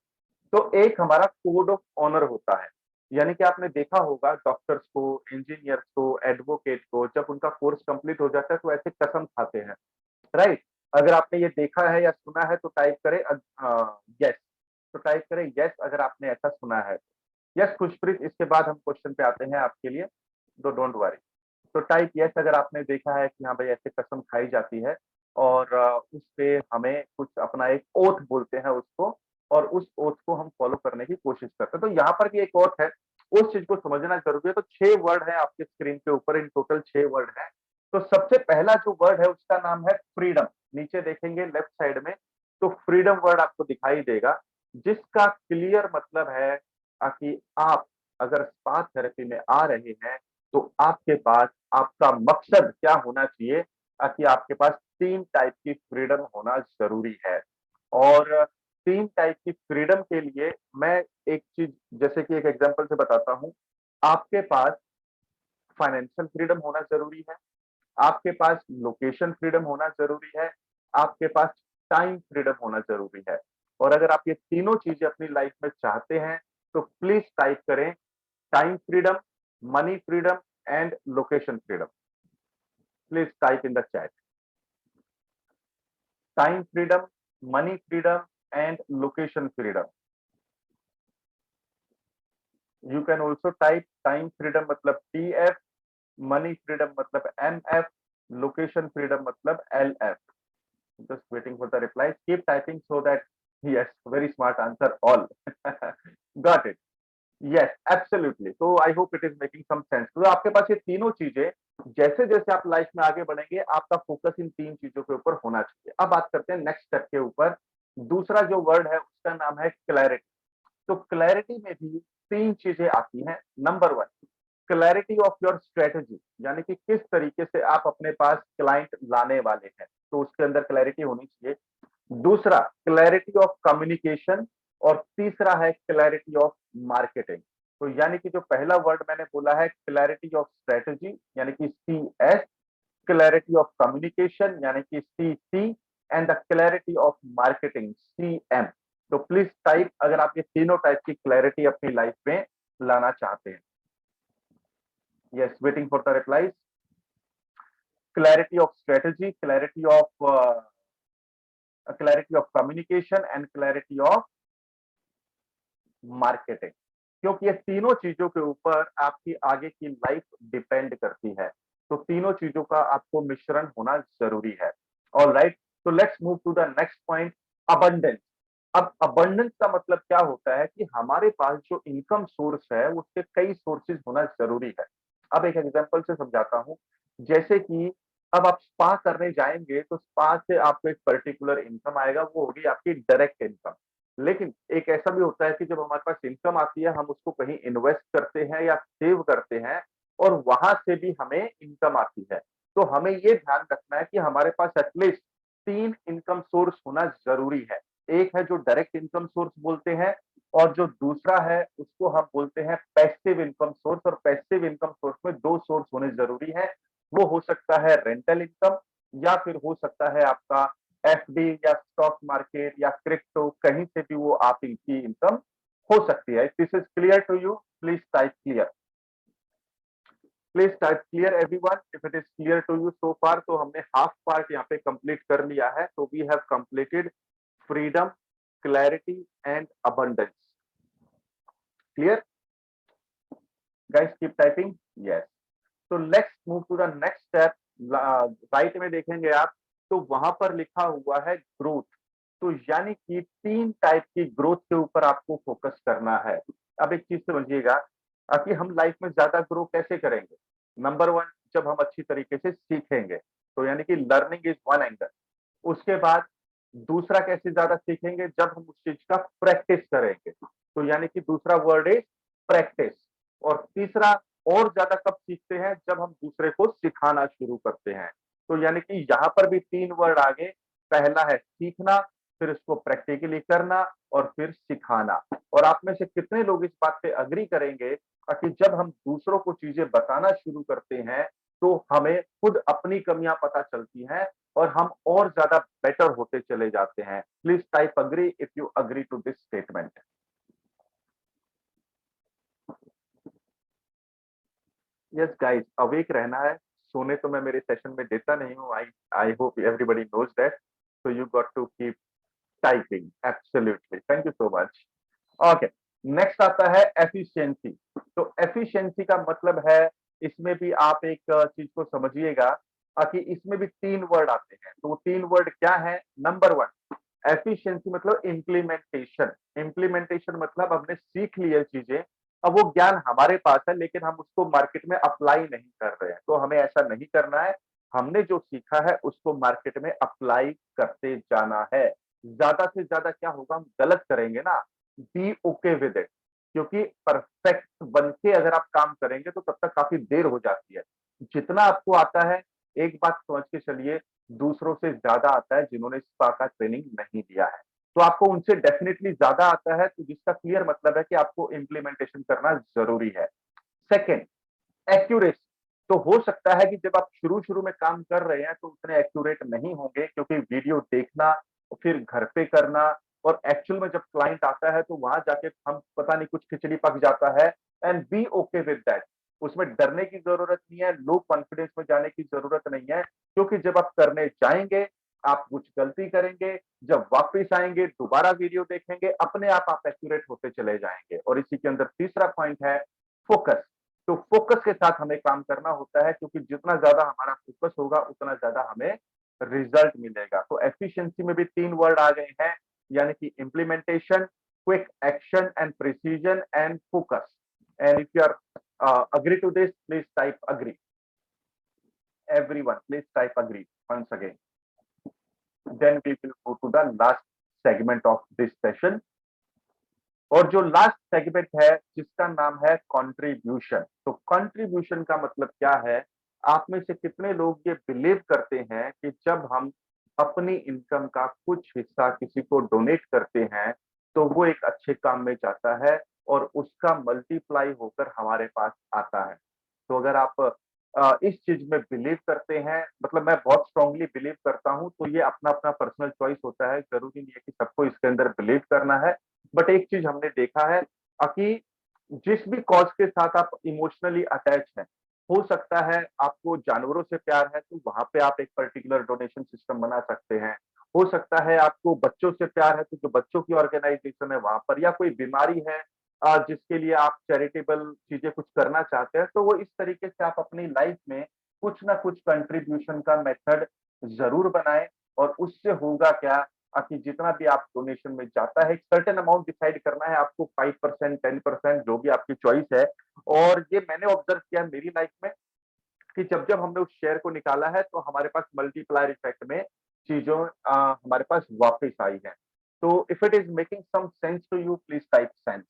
तो एक हमारा कोड ऑफ ऑनर होता है. यानी कि आपने देखा होगा डॉक्टर्स को, इंजीनियर्स को, एडवोकेट को, जब उनका कोर्स कंप्लीट हो जाता है तो ऐसे कसम खाते हैं, राइट. अगर आपने ये देखा है या सुना है तो टाइप करें यस. तो टाइप करें यस अगर आपने ऐसा सुना है. यस खुशप्रीत, इसके बाद हम क्वेश्चन पे आते हैं आपके लिए, तो डोंट वरी. तो टाइप यस अगर आपने देखा है कि हाँ भाई ऐसे कसम खाई जाती है, और उस पे हमें कुछ अपना एक ओथ बोलते हैं उसको, और उस ओथ को हम फॉलो करने की कोशिश करते हैं. तो यहाँ पर भी एक ओथ है, उस चीज को समझना जरूरी है. तो 6 वर्ड है आपके स्क्रीन के ऊपर, इन टोटल 6 वर्ड है. तो सबसे पहला जो वर्ड है उसका नाम है फ्रीडम. नीचे देखेंगे लेफ्ट साइड में, तो फ्रीडम वर्ड आपको दिखाई देगा, जिसका क्लियर मतलब है कि आप अगर स्पा थेरेपी में आ रहे हैं तो आपके पास आपका मकसद क्या होना चाहिए, कि आपके पास 3 टाइप की फ्रीडम होना जरूरी है. और 3 टाइप की फ्रीडम के लिए मैं एक चीज जैसे कि एक एग्जांपल से बताता हूं. आपके पास फाइनेंशियल फ्रीडम होना जरूरी है, आपके पास लोकेशन फ्रीडम होना जरूरी है, आपके पास टाइम फ्रीडम होना जरूरी है. और अगर आप ये तीनों चीजें अपनी लाइफ में चाहते हैं तो प्लीज टाइप करें time freedom, money freedom and location freedom. Please type in the chat. Time freedom, money freedom, and location freedom. You can also type time freedom मतलब TF, money freedom मतलब MF, location freedom मतलब LF. Just waiting for the replies. Keep typing so that yes, very smart answer all. Got it. Yes, absolutely. So I hope it is making some sense. तो आपके पास ये तीनों चीजें, जैसे जैसे आप लाइफ में आगे बढ़ेंगे, आपका फोकस इन तीन चीजों के ऊपर होना चाहिए। अब बात करते हैं नेक्स्ट स्टेप के ऊपर। दूसरा जो वर्ड है उसका नाम है क्लैरिटी। तो क्लैरिटी में भी तीन चीजें आती हैं। Number one, clarity of your strategy, यानी कि किस तरीके से आप अपने पास क्लाइंट लाने वाले हैं, तो उसके अंदर क्लैरिटी होनी चाहिए। दूसरा, क्लैरिटी ऑफ कम्युनिकेशन, और तीसरा है क्लैरिटी ऑफ मार्केटिंग। तो यानी कि जो पहला वर्ड मैंने बोला है क्लैरिटी ऑफ स्ट्रेटेजी यानी कि CS, क्लैरिटी ऑफ कम्युनिकेशन यानी कि CC, and the clarity of marketing CM। तो प्लीज टाइप अगर आप ये तीनों टाइप की क्लैरिटी अपनी लाइफ में लाना चाहते हैं। Yes, waiting for the replies. Clarity of strategy, clarity of communication and clarity of marketing, क्योंकि ये तीनों चीजों के ऊपर आपकी आगे की लाइफ डिपेंड करती है। तो तीनों चीजों का आपको मिश्रण होना जरूरी है। ऑलराइट, तो let's move to the next point, abundance. अब अबंडेंस का मतलब क्या होता है कि हमारे पास जो इनकम सोर्स है उसके कई सोर्सेज होना जरूरी है। अब एक एग्जांपल से समझाता हूं। जैसे कि अब आप स्पा करने जाएंगे तो स्पा से आपको एक पर्टिकुलर इनकम आएगा, वो होगी आपकी डायरेक्ट इनकम। लेकिन एक ऐसा भी होता है कि जब हमारे पास इनकम आती है हम उसको कहीं इन्वेस्ट करते हैं या सेव करते हैं और वहां से भी हमें इनकम आती है। तो हमें ये ध्यान रखना है कि हमारे पास एटलीस्ट 3 इनकम सोर्स होना जरूरी है। एक है जो डायरेक्ट इनकम सोर्स बोलते हैं, और जो दूसरा है उसको हम बोलते हैं पैसिव इनकम सोर्स। और पैसिव इनकम सोर्स में 2 सोर्स होने जरूरी है। वो हो सकता है रेंटल इनकम, या फिर हो सकता है आपका FD या स्टॉक मार्केट या क्रिप्टो, कहीं से भी वो आप इनकी इनकम हो सकती है। This is clear to you? Please type clear. Please type clear everyone if it is clear to you so far. तो हमने हाफ पार्ट यहाँ पे कंप्लीट कर लिया है। तो we have completed freedom, clarity and abundance. Clear guys? Keep typing. Yes, तो let's move to the next step. Right में देखेंगे आप तो वहां पर लिखा हुआ है ग्रोथ। तो यानी कि 3 टाइप की ग्रोथ के ऊपर आपको फोकस करना है। अब एक चीज समझिएगा कि हम लाइफ में ज्यादा ग्रो कैसे करेंगे। नंबर 1, जब हम अच्छी तरीके से सीखेंगे, तो यानी कि लर्निंग इज वन एंगल। उसके बाद दूसरा कैसे ज्यादा सीखेंगे, जब हम उस चीज का प्रैक्टिस करेंगे, तो यानी कि दूसरा वर्ड इज प्रैक्टिस। और तीसरा, और ज्यादा कब सीखते हैं, जब हम दूसरे को सिखाना शुरू करते हैं। तो यानी कि यहाँ पर भी 3 वर्ड आगे, पहला है सीखना, फिर उसको प्रैक्टिकली करना, और फिर सिखाना। और आप में से कितने लोग इस बात पे अग्री करेंगे कि जब हम दूसरों को चीजें बताना शुरू करते हैं तो हमें खुद अपनी कमियां पता चलती हैं और हम और ज्यादा बेटर होते चले जाते हैं। Please type agree if you agree to this statement. Yes guys, awake रहना है। सोने तो मैं मेरे सेशन में देता नहीं हूँ। I hope everybody knows that. So you got to keep typing. Absolutely, thank you so much. Okay, next आता है एफिशिएंसी। तो एफिशिएंसी का मतलब है, इसमें भी आप एक चीज को समझिएगा कि इसमें भी 3 वर्ड आते हैं। तो 3 वर्ड क्या है? नंबर 1, एफिशिएंसी मतलब इम्प्लीमेंटेशन। इम्प्लीमेंटेशन मतलब हमने सीख ली है चीजें, अब वो ज्ञान हमारे पास है लेकिन हम उसको मार्केट में अप्लाई नहीं कर रहे हैं। तो हमें ऐसा नहीं करना है। हमने जो सीखा है उसको मार्केट में अप्लाई करते जाना है। ज्यादा से ज्यादा क्या होगा, हम गलत करेंगे ना, बी ओके विद इट। क्योंकि परफेक्ट बन के अगर आप काम करेंगे तो तब तक काफी देर हो जाती है। जितना आपको आता है, एक बात समझ के चलिए, दूसरों से ज्यादा आता है जिन्होंने स्पा का ट्रेनिंग नहीं लिया है। तो आपको उनसे डेफिनेटली ज्यादा आता है, तो जिसका क्लियर मतलब है कि आपको इम्प्लीमेंटेशन करना जरूरी है। Second, accuracy. तो हो सकता है कि जब आप शुरू शुरू में काम कर रहे हैं तो उतने एक्यूरेट नहीं होंगे, क्योंकि वीडियो देखना, फिर घर पे करना, और एक्चुअल में जब क्लाइंट आता है तो वहां जाके हम पता नहीं कुछ खिचड़ी पक जाता है। And be okay with that. उसमें डरने की जरूरत नहीं है, लो कॉन्फिडेंस में जाने की जरूरत नहीं है, क्योंकि जब आप करने जाएंगे आप कुछ गलती करेंगे, जब वापस आएंगे दोबारा वीडियो देखेंगे, अपने आप एक्यूरेट होते चले जाएंगे। और इसी के अंदर तीसरा पॉइंट है फोकस। तो फोकस के साथ हमें काम करना होता है, क्योंकि जितना ज्यादा हमारा फोकस होगा उतना ज्यादा हमें रिजल्ट मिलेगा। तो एफिशिएंसी में भी 3 वर्ड आ गए हैं, यानी कि implementation, quick action and precision and focus. And if you are agree to this, please type agree. Everyone, please type agree once again. Then we will go to the last segment of this session. और जो last segment है जिसका नाम है contribution. तो contribution का मतलब क्या है? आप में से कितने लोग ये बिलीव करते हैं कि जब हम अपनी इनकम का कुछ हिस्सा किसी को डोनेट करते हैं तो वो एक अच्छे काम में जाता है और उसका मल्टीप्लाई होकर हमारे पास आता है। तो अगर आप इस चीज में बिलीव करते हैं, मतलब मैं बहुत स्ट्रांगली बिलीव करता हूं, तो ये अपना अपना पर्सनल चॉइस होता है, जरूरी नहीं है कि सबको इसके अंदर बिलीव करना है। बट एक चीज हमने देखा है कि जिस भी कॉज के साथ आप इमोशनली अटैच हैं, हो सकता है आपको जानवरों से प्यार है तो वहां पे आप एक पर्टिकुलर डोनेशन सिस्टम बना सकते हैं। हो सकता है आपको बच्चों से प्यार है तो जो बच्चों की ऑर्गेनाइजेशन है वहां पर, या कोई बीमारी है जिसके लिए आप चैरिटेबल चीजें कुछ करना चाहते हैं, तो वो इस तरीके से आप अपनी लाइफ में कुछ ना कुछ कंट्रीब्यूशन का मेथड जरूर बनाएं। और उससे होगा क्या कि जितना भी आप डोनेशन में जाता है, एक सर्टेन अमाउंट डिसाइड करना है आपको, 5%, 10%, जो भी आपकी चॉइस है। और ये मैंने ऑब्जर्व किया मेरी लाइफ में कि जब जब हमने उस शेयर को निकाला है तो हमारे पास मल्टीप्लायर इफेक्ट में चीजों हमारे पास वापस आई है। तो if it is making some sense to you, please type sense.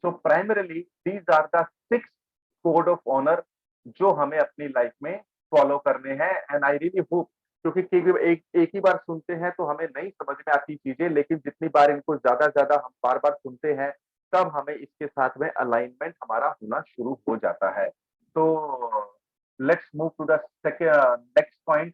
So primarily these are the 6 code of honor जो हमें अपनी लाइफ में फॉलो करने हैं। एंड आई रियली होप, क्योंकि एक ही बार सुनते हैं तो हमें नहीं समझ में आती चीजें, लेकिन जितनी बार इनको ज्यादा ज्यादा हम बार बार सुनते हैं तब हमें इसके साथ में अलाइनमेंट हमारा होना शुरू हो जाता है। तो let's move to the next point.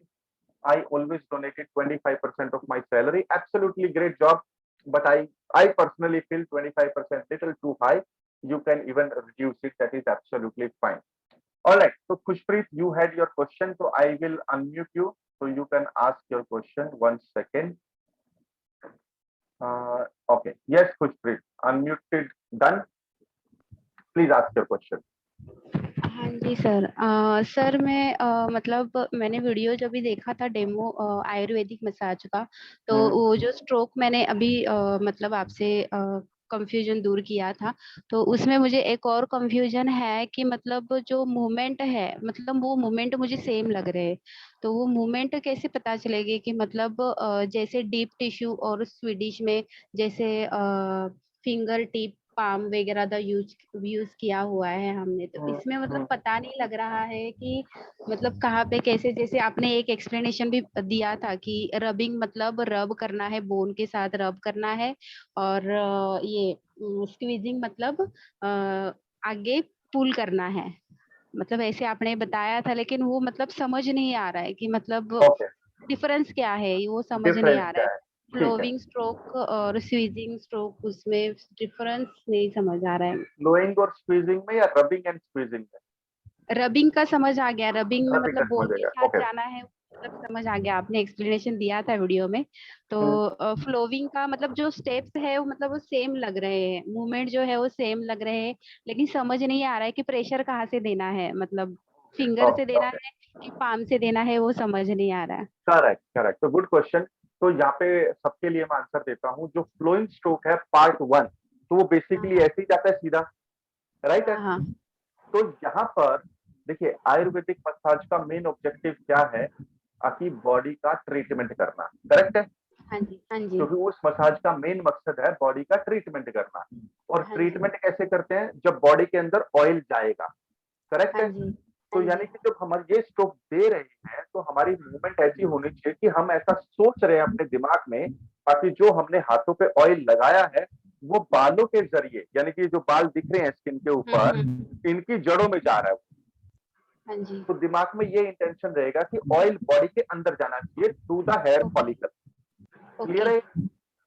I always donated 25% of my salary. Absolutely great job, but I personally feel 25% little too high. You can even reduce it. That is absolutely fine. All right. So Khushpreet, you had your question, so I will unmute you so you can ask your question. 1 second. Okay. Yes, Khushpreet, unmuted. Done. Please ask your question. हाँ जी sir. Sir मैं मतलब मैंने video जब भी देखा था demo Ayurvedic massage का, तो वो जो स्ट्रोक मैंने अभी मतलब आपसे कंफ्यूजन दूर किया था, तो उसमें मुझे एक और कंफ्यूजन है कि मतलब जो मूवमेंट है, मतलब वो मूवमेंट मुझे सेम लग रहे हैं, तो वो मूवमेंट कैसे पता चलेगी कि मतलब जैसे डीप टिश्यू और स्वीडिश में जैसे फिंगर टिप पाम वगैरह का यूज किया हुआ है हमने, तो इसमें मतलब पता नहीं लग रहा है कि मतलब कहाँ पे कैसे, जैसे आपने एक एक्सप्लेनेशन भी दिया था कि रबिंग मतलब रब करना है, बोन के साथ रब करना है, और ये स्क्वीजिंग मतलब आगे पुल करना है, मतलब ऐसे आपने बताया था, लेकिन वो मतलब समझ नहीं आ रहा है कि मतलब डिफरेंस क्या है, वो समझ नहीं आ रहा है। फ्लोइंग स्ट्रोक और स्क्वीजिंग स्ट्रोक, उसमें डिफरेंस नहीं समझ आ रहा है। फ्लोइंग और स्क्वीजिंग में या रबिंग एंड स्क्वीजिंग में? रबिंग का समझ आ गया, रबिंग में मतलब बोन के साथ okay. जाना है, मतलब समझ आ गया, आपने एक्सप्लेनेशन दिया था वीडियो में। तो फ्लोविंग का मतलब जो स्टेप्स है वो मतलब वो सेम लग रहे हैं, मूवमेंट जो है वो सेम लग रहे हैं, लेकिन समझ नहीं आ रहा है कि प्रेशर कहाँ से देना है, मतलब फिंगर से देना है कि पाम से देना है, वो समझ नहीं आ रहा है। करेक्ट करेक्ट, तो गुड क्वेश्चन। तो यहाँ पे सबके लिए मैं आंसर देता हूँ। जो फ्लोइंग स्ट्रोक है पार्ट 1, तो वो बेसिकली ऐसे ही जाता है सीधा, राइट है। तो यहाँ पर देखिए आयुर्वेदिक मसाज का मेन ऑब्जेक्टिव क्या है कि बॉडी का ट्रीटमेंट करना, करेक्ट है। हाँ जी, हाँ जी। क्योंकि उस मसाज का मेन मकसद है बॉडी का ट्रीटमेंट करना। और ट्रीटमेंट कैसे करते हैं? जब बॉडी के अंदर ऑयल जाएगा, करेक्ट है। तो यानी कि जब हम ये स्ट्रोक दे रहे हैं तो हमारी मूवमेंट ऐसी होनी चाहिए कि हम ऐसा सोच रहे हैं अपने दिमाग में, ताकि जो हमने हाथों पे ऑयल लगाया है वो बालों के जरिए, यानी कि जो बाल दिख रहे हैं स्किन के ऊपर, इनकी जड़ों में जा रहा है। हाँ जी। तो दिमाग में ये इंटेंशन रहेगा कि ऑयल बॉडी के अंदर जाना चाहिए through the hair follicle. Clear है?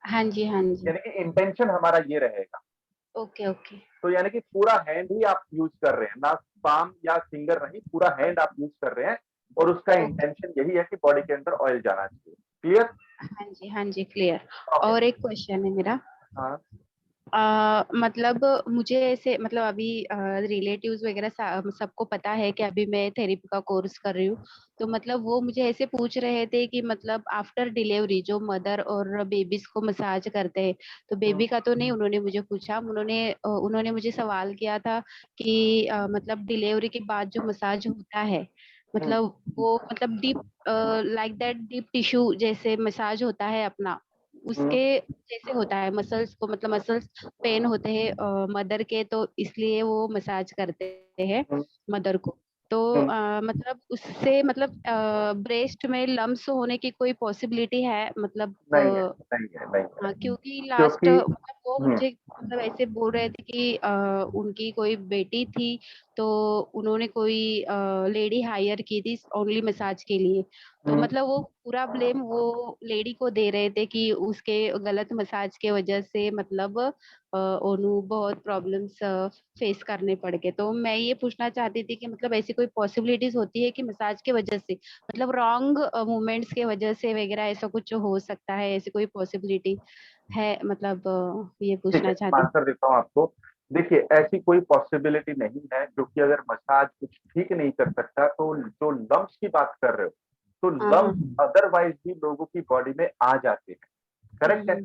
हाँ जी, हाँ जी। यानी कि इंटेंशन हमारा ये रहेगा। Okay, okay. तो यानी कि पूरा हैंड ही आप यूज कर रहे हैं, ना पाम या फिंगर नहीं, पूरा हैंड आप यूज कर रहे हैं, और उसका ओके। इंटेंशन यही है कि बॉडी के अंदर ऑयल जाना चाहिए। क्लियर? हाँ जी, हाँ जी, क्लियर। ओके। और एक क्वेश्चन है मेरा। हाँ। मतलब मुझे ऐसे मतलब अभी रिलेटिव्स वगैरह सबको पता है कि अभी मैं थेरेपी का कोर्स कर रही हूँ। तो मतलब वो मुझे ऐसे पूछ रहे थे कि मतलब आफ्टर डिलीवरी जो मदर और बेबीज को मसाज करते हैं, तो बेबी का तो नहीं उन्होंने मुझे पूछा, उन्होंने मुझे सवाल किया था कि मतलब डिलीवरी के बाद जो मसाज होता है, मतलब वो मतलब deep like that deep tissue जैसे मसाज होता है अपना, उसके जैसे होता है मसल्स को, मतलब मसल्स पेन होते हैं मदर के, तो इसलिए वो मसाज करते हैं मदर को। तो मतलब उससे मतलब ब्रेस्ट में लम्स होने की कोई पॉसिबिलिटी है? मतलब नहीं है, नहीं है, नहीं है। हाँ, क्योंकि लास्ट क्योंकि मतलब वो मुझे मतलब ऐसे बोल रहे थे कि उनकी कोई बेटी थी, तो उन्होंने कोई लेडी हायर की थी ओनली मसाज के लिए। तो मतलब वो पूरा ब्लेम वो लेडी को दे रहे थे कि उसके गलत मसाज के वजह से मतलब ओनू बहुत प्रॉब्लम्स फेस करने पड़ गए। तो मैं ये पूछना चाहती थी कि मतलब ऐसी कोई पॉसिबिलिटीज होती है कि मसाज के वजह से मतलब रॉन्ग मूवमेंट्स के वजह से वगैरह ऐसा कुछ हो सकता है? ऐसी कोई पॉसिबिलिटी है? मतलब ये ठीक है, पूछना मैं चाहती हूँ। आंसर देता हूँ आपको। देखिए, ऐसी कोई पॉसिबिलिटी नहीं है, क्योंकि अगर मसाज कुछ ठीक नहीं कर सकता, तो जो लम्स की बात कर रहे हो, तो हाँ, हाँ। लम्स अदरवाइज भी लोगों की बॉडी में आ जाते हैं। करेक्ट है?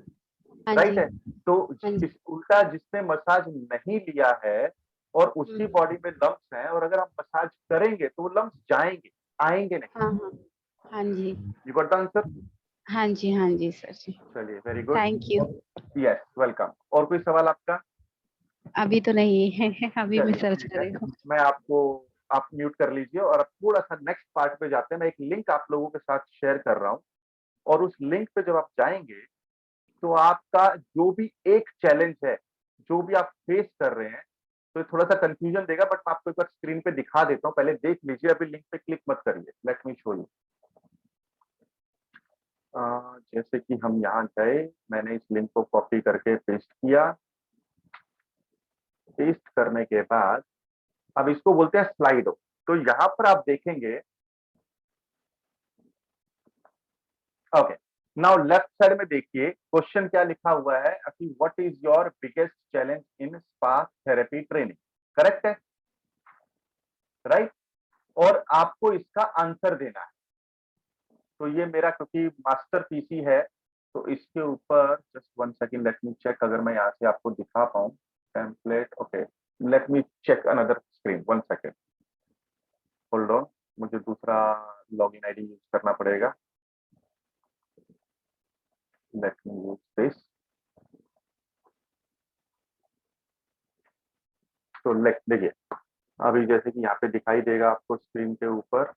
हाँ राइट जी, है? तो हाँ जी। उल्टा जिसने मसाज नहीं लिया है और उसकी बॉडी में लम्स हैं, और अगर हम मसाज करेंगे तो वो लम्स जाएंगे, आएंगे नहीं। हाँ, हाँ। हाँ जी। You got the answer? हाँ जी, हाँ जी सर जी। चलिए, very good. Thank you. Yes, welcome. और कोई सवाल आपका? अभी तो नहीं है अभी मैं चलिए, सर्च ठीक कर है। रही हूँ। मैं आपको, आप म्यूट कर लीजिए, और अब थोड़ा सा नेक्स्ट पार्ट पे जाते हैं। मैं एक लिंक आप लोगों के साथ शेयर कर रहा हूँ, और उस लिंक पे जब आप जाएंगे, तो आपका जो भी एक चैलेंज है, जो भी आप फेस कर रहे हैं, तो थोड़ा सा कंफ्यूजन देगा, बट मैं आपको एक बार स्क्रीन पे दिखा देता हूँ, पहले देख लीजिए, अभी लिंक पे क्लिक मत करिए। Let me show you. जैसे कि हम यहाँ गए, मैंने इस लिंक को कॉपी करके पेस्ट किया। पेस्ट करने के बाद अब इसको बोलते हैं स्लाइडो। तो यहाँ पर आप देखेंगे, ओके, नाउ लेफ्ट साइड में देखिए क्वेश्चन क्या लिखा हुआ है कि what is your biggest challenge in spa therapy training. Correct है? राइट? और आपको इसका आंसर देना है। तो ये मेरा क्योंकि मास्टर पीसी है, तो इसके ऊपर just one second, let me check, अगर मैं यहाँ से आपको दिखा पाऊँ template. Okay, let me check another screen, one second, hold on. मुझे दूसरा लॉगिन आईडी यूज करना पड़ेगा। Let me use this. तो देखिए, अभी जैसे कि यहाँ पे दिखाई देगा आपको स्क्रीन के ऊपर,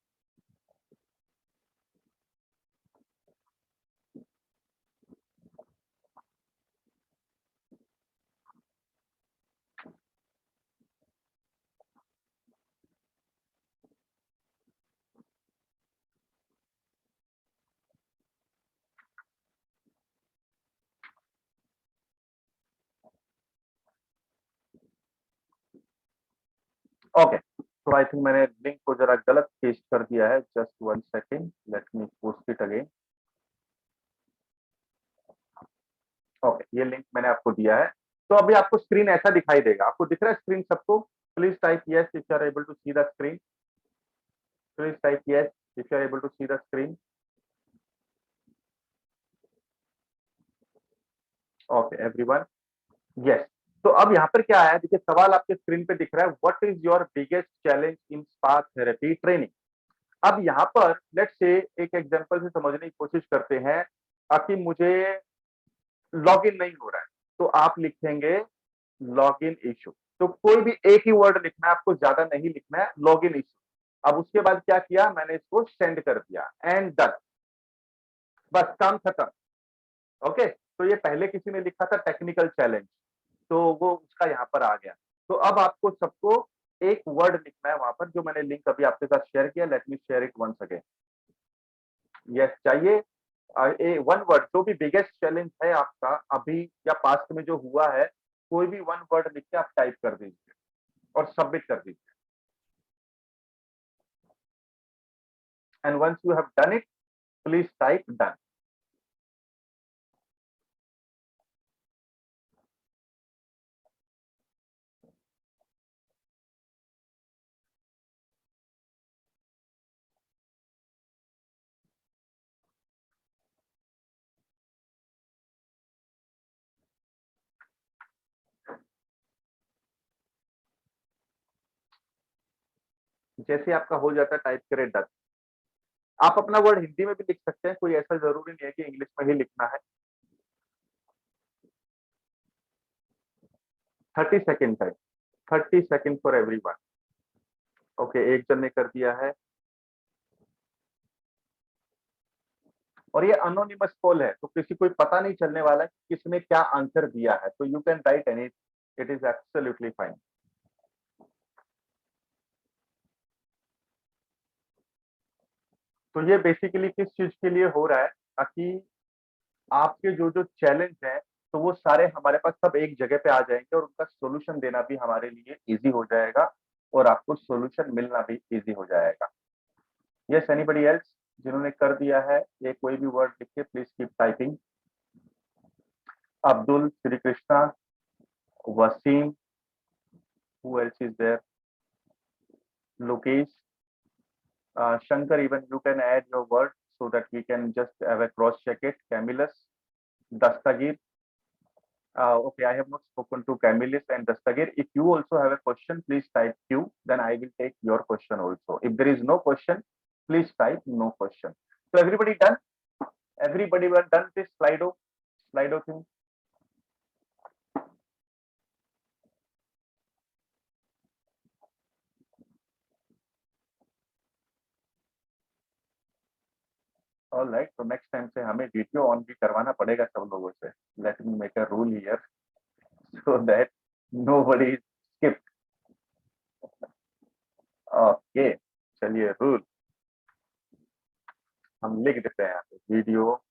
ओके। तो आई थिंक मैंने लिंक को जरा गलत पेस्ट कर दिया है, just one second, let me post it again. Okay, ये लिंक मैंने आपको दिया है। तो अभी आपको स्क्रीन ऐसा दिखाई देगा, आपको दिख रहा है स्क्रीन सबको? Please type yes if you are able to see the screen. Please type yes if you are able to see the screen. Okay everyone, yes. तो अब यहाँ पर क्या है, देखिए सवाल आपके स्क्रीन पे दिख रहा है, what is your biggest challenge in spa therapy training. अब यहाँ पर लेट्स से एक एग्जांपल से समझने की कोशिश करते हैं कि मुझे लॉगिन नहीं हो रहा है, तो आप लिखेंगे लॉगिन इशू। तो कोई भी एक ही वर्ड लिखना है आपको, ज्यादा नहीं लिखना है, लॉगिन इशू। अब उसके बाद क्या किया, मैंने इसको सेंड कर दिया, एंड डन, बस काम खत्म। ओके, तो ये पहले किसी ने लिखा था टेक्निकल चैलेंज, तो वो उसका यहाँ पर आ गया। तो अब आपको सबको एक वर्ड लिखना है वहां पर, जो मैंने लिंक अभी आपके साथ शेयर किया। Let me share it once again. Yes चाहिए? वन वर्ड जो भी बिगेस्ट चैलेंज है आपका अभी या पास्ट में जो हुआ है, कोई भी वन वर्ड लिख के आप टाइप कर दीजिए और सबमिट कर दीजिए। And once you have done it, please type done. जैसे आपका हो जाता है टाइप करें डन। आप अपना वर्ड हिंदी में भी लिख सकते हैं, कोई ऐसा जरूरी नहीं है कि इंग्लिश में ही लिखना है। 30 सेकेंड है, 30 सेकेंड फॉर एवरीवन। ओके, एक जन ने कर दिया है। और ये अनोनिमस कॉल है तो किसी को पता नहीं चलने वाला है कि किसने क्या आंसर दिया है, तो you can write any, it is absolutely fine. तो ये बेसिकली किस चीज के लिए हो रहा है, ताकि आपके जो जो चैलेंज है तो वो सारे हमारे पास सब एक जगह पे आ जाएंगे और उनका सॉल्यूशन देना भी हमारे लिए इजी हो जाएगा और आपको सॉल्यूशन मिलना भी इजी हो जाएगा। यस, एनीबडी एल्स जिन्होंने कर दिया है, ये कोई भी वर्ड लिख के please keep typing. Abdul, Shri Krishna, Wasim, who else is there, Lokesh, Shankar, even you can add your word so that we can just have a cross check it. Camillus, Dastagir, okay, I have not spoken to Camillus and Dastagir. If you also have a question, please type Q, then I will take your question also. If there is no question, please type no question. So everybody done? Everybody were done this Slido thing? All right, तो next time से हमें video on भी करवाना पड़ेगा सब लोगों से। Let me make a rule here so that nobody is skipped. Okay, चलिए रूल हम लिख देते हैं यहाँ पे, video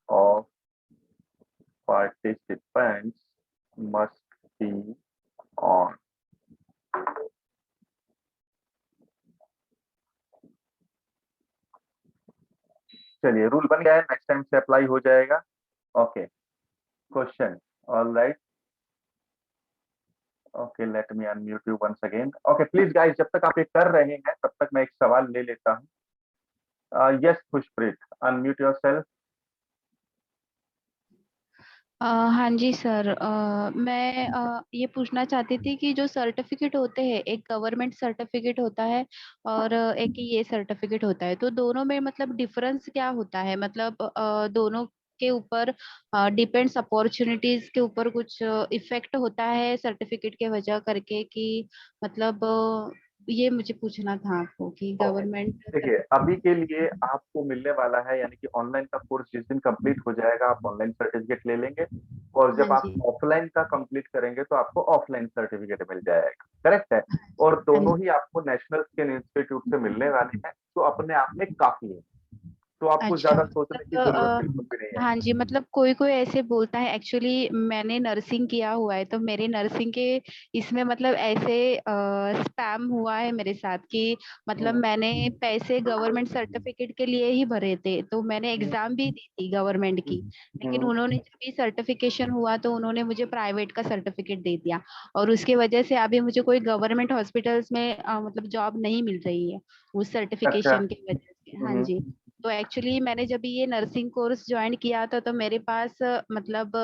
of participants must be on. चलिए रूल बन गया है, नेक्स्ट टाइम से अप्लाई हो जाएगा। Okay, question, all right. Okay, let me unmute you once again. Okay please guys, जब तक आप ये कर रहे हैं तब तक मैं एक सवाल ले लेता हूँ। Yes Khushpreet, unmute yourself. हाँ जी सर, मैं ये पूछना चाहती थी कि जो सर्टिफिकेट होते हैं, एक गवर्नमेंट सर्टिफिकेट होता है और एक ये सर्टिफिकेट होता है, तो दोनों में मतलब डिफरेंस क्या होता है? मतलब दोनों के ऊपर डिपेंड्स अपॉर्चुनिटीज के ऊपर कुछ इफेक्ट होता है सर्टिफिकेट के वजह करके कि मतलब ये मुझे पूछना था आपको कि गवर्नमेंट। देखिए अभी के लिए आपको मिलने वाला है, यानी कि ऑनलाइन का कोर्स जिस दिन कंप्लीट हो जाएगा आप ऑनलाइन सर्टिफिकेट ले लेंगे, और हाँ जब आप जी, ऑफलाइन का कंप्लीट करेंगे तो आपको ऑफलाइन सर्टिफिकेट मिल जाएगा। करेक्ट है? और हाँ दोनों जी। ही आपको नेशनल स्किल इंस्टीट्यूट से मिलने वाले हैं, तो अपने आप में काफी है, तो आपको अच्छा, ज्यादा सोचने की जरूरत बिल्कुल भी नहीं है। हाँ जी, मतलब कोई कोई ऐसे बोलता है, एक्चुअली मैंने नर्सिंग किया हुआ है तो मेरे नर्सिंग के इसमें मतलब ऐसे स्पैम हुआ है मेरे साथ कि मतलब मैंने पैसे गवर्नमेंट सर्टिफिकेट के लिए ही भरे थे, तो मैंने एग्जाम भी दी थी गवर्नमेंट की, लेकिन उन्होंने जब भी सर्टिफिकेशन हुआ तो उन्होंने मुझे प्राइवेट का सर्टिफिकेट दे दिया, और उसके वजह से अभी मुझे कोई गवर्नमेंट हॉस्पिटल्स में मतलब जॉब नहीं मिल रही है उस अच्छा। सर्टिफिकेशन की वजह से। हाँ जी, तो एक्चुअली मैंने जब ये नर्सिंग कोर्स ज्वाइन किया था तो मेरे पास मतलब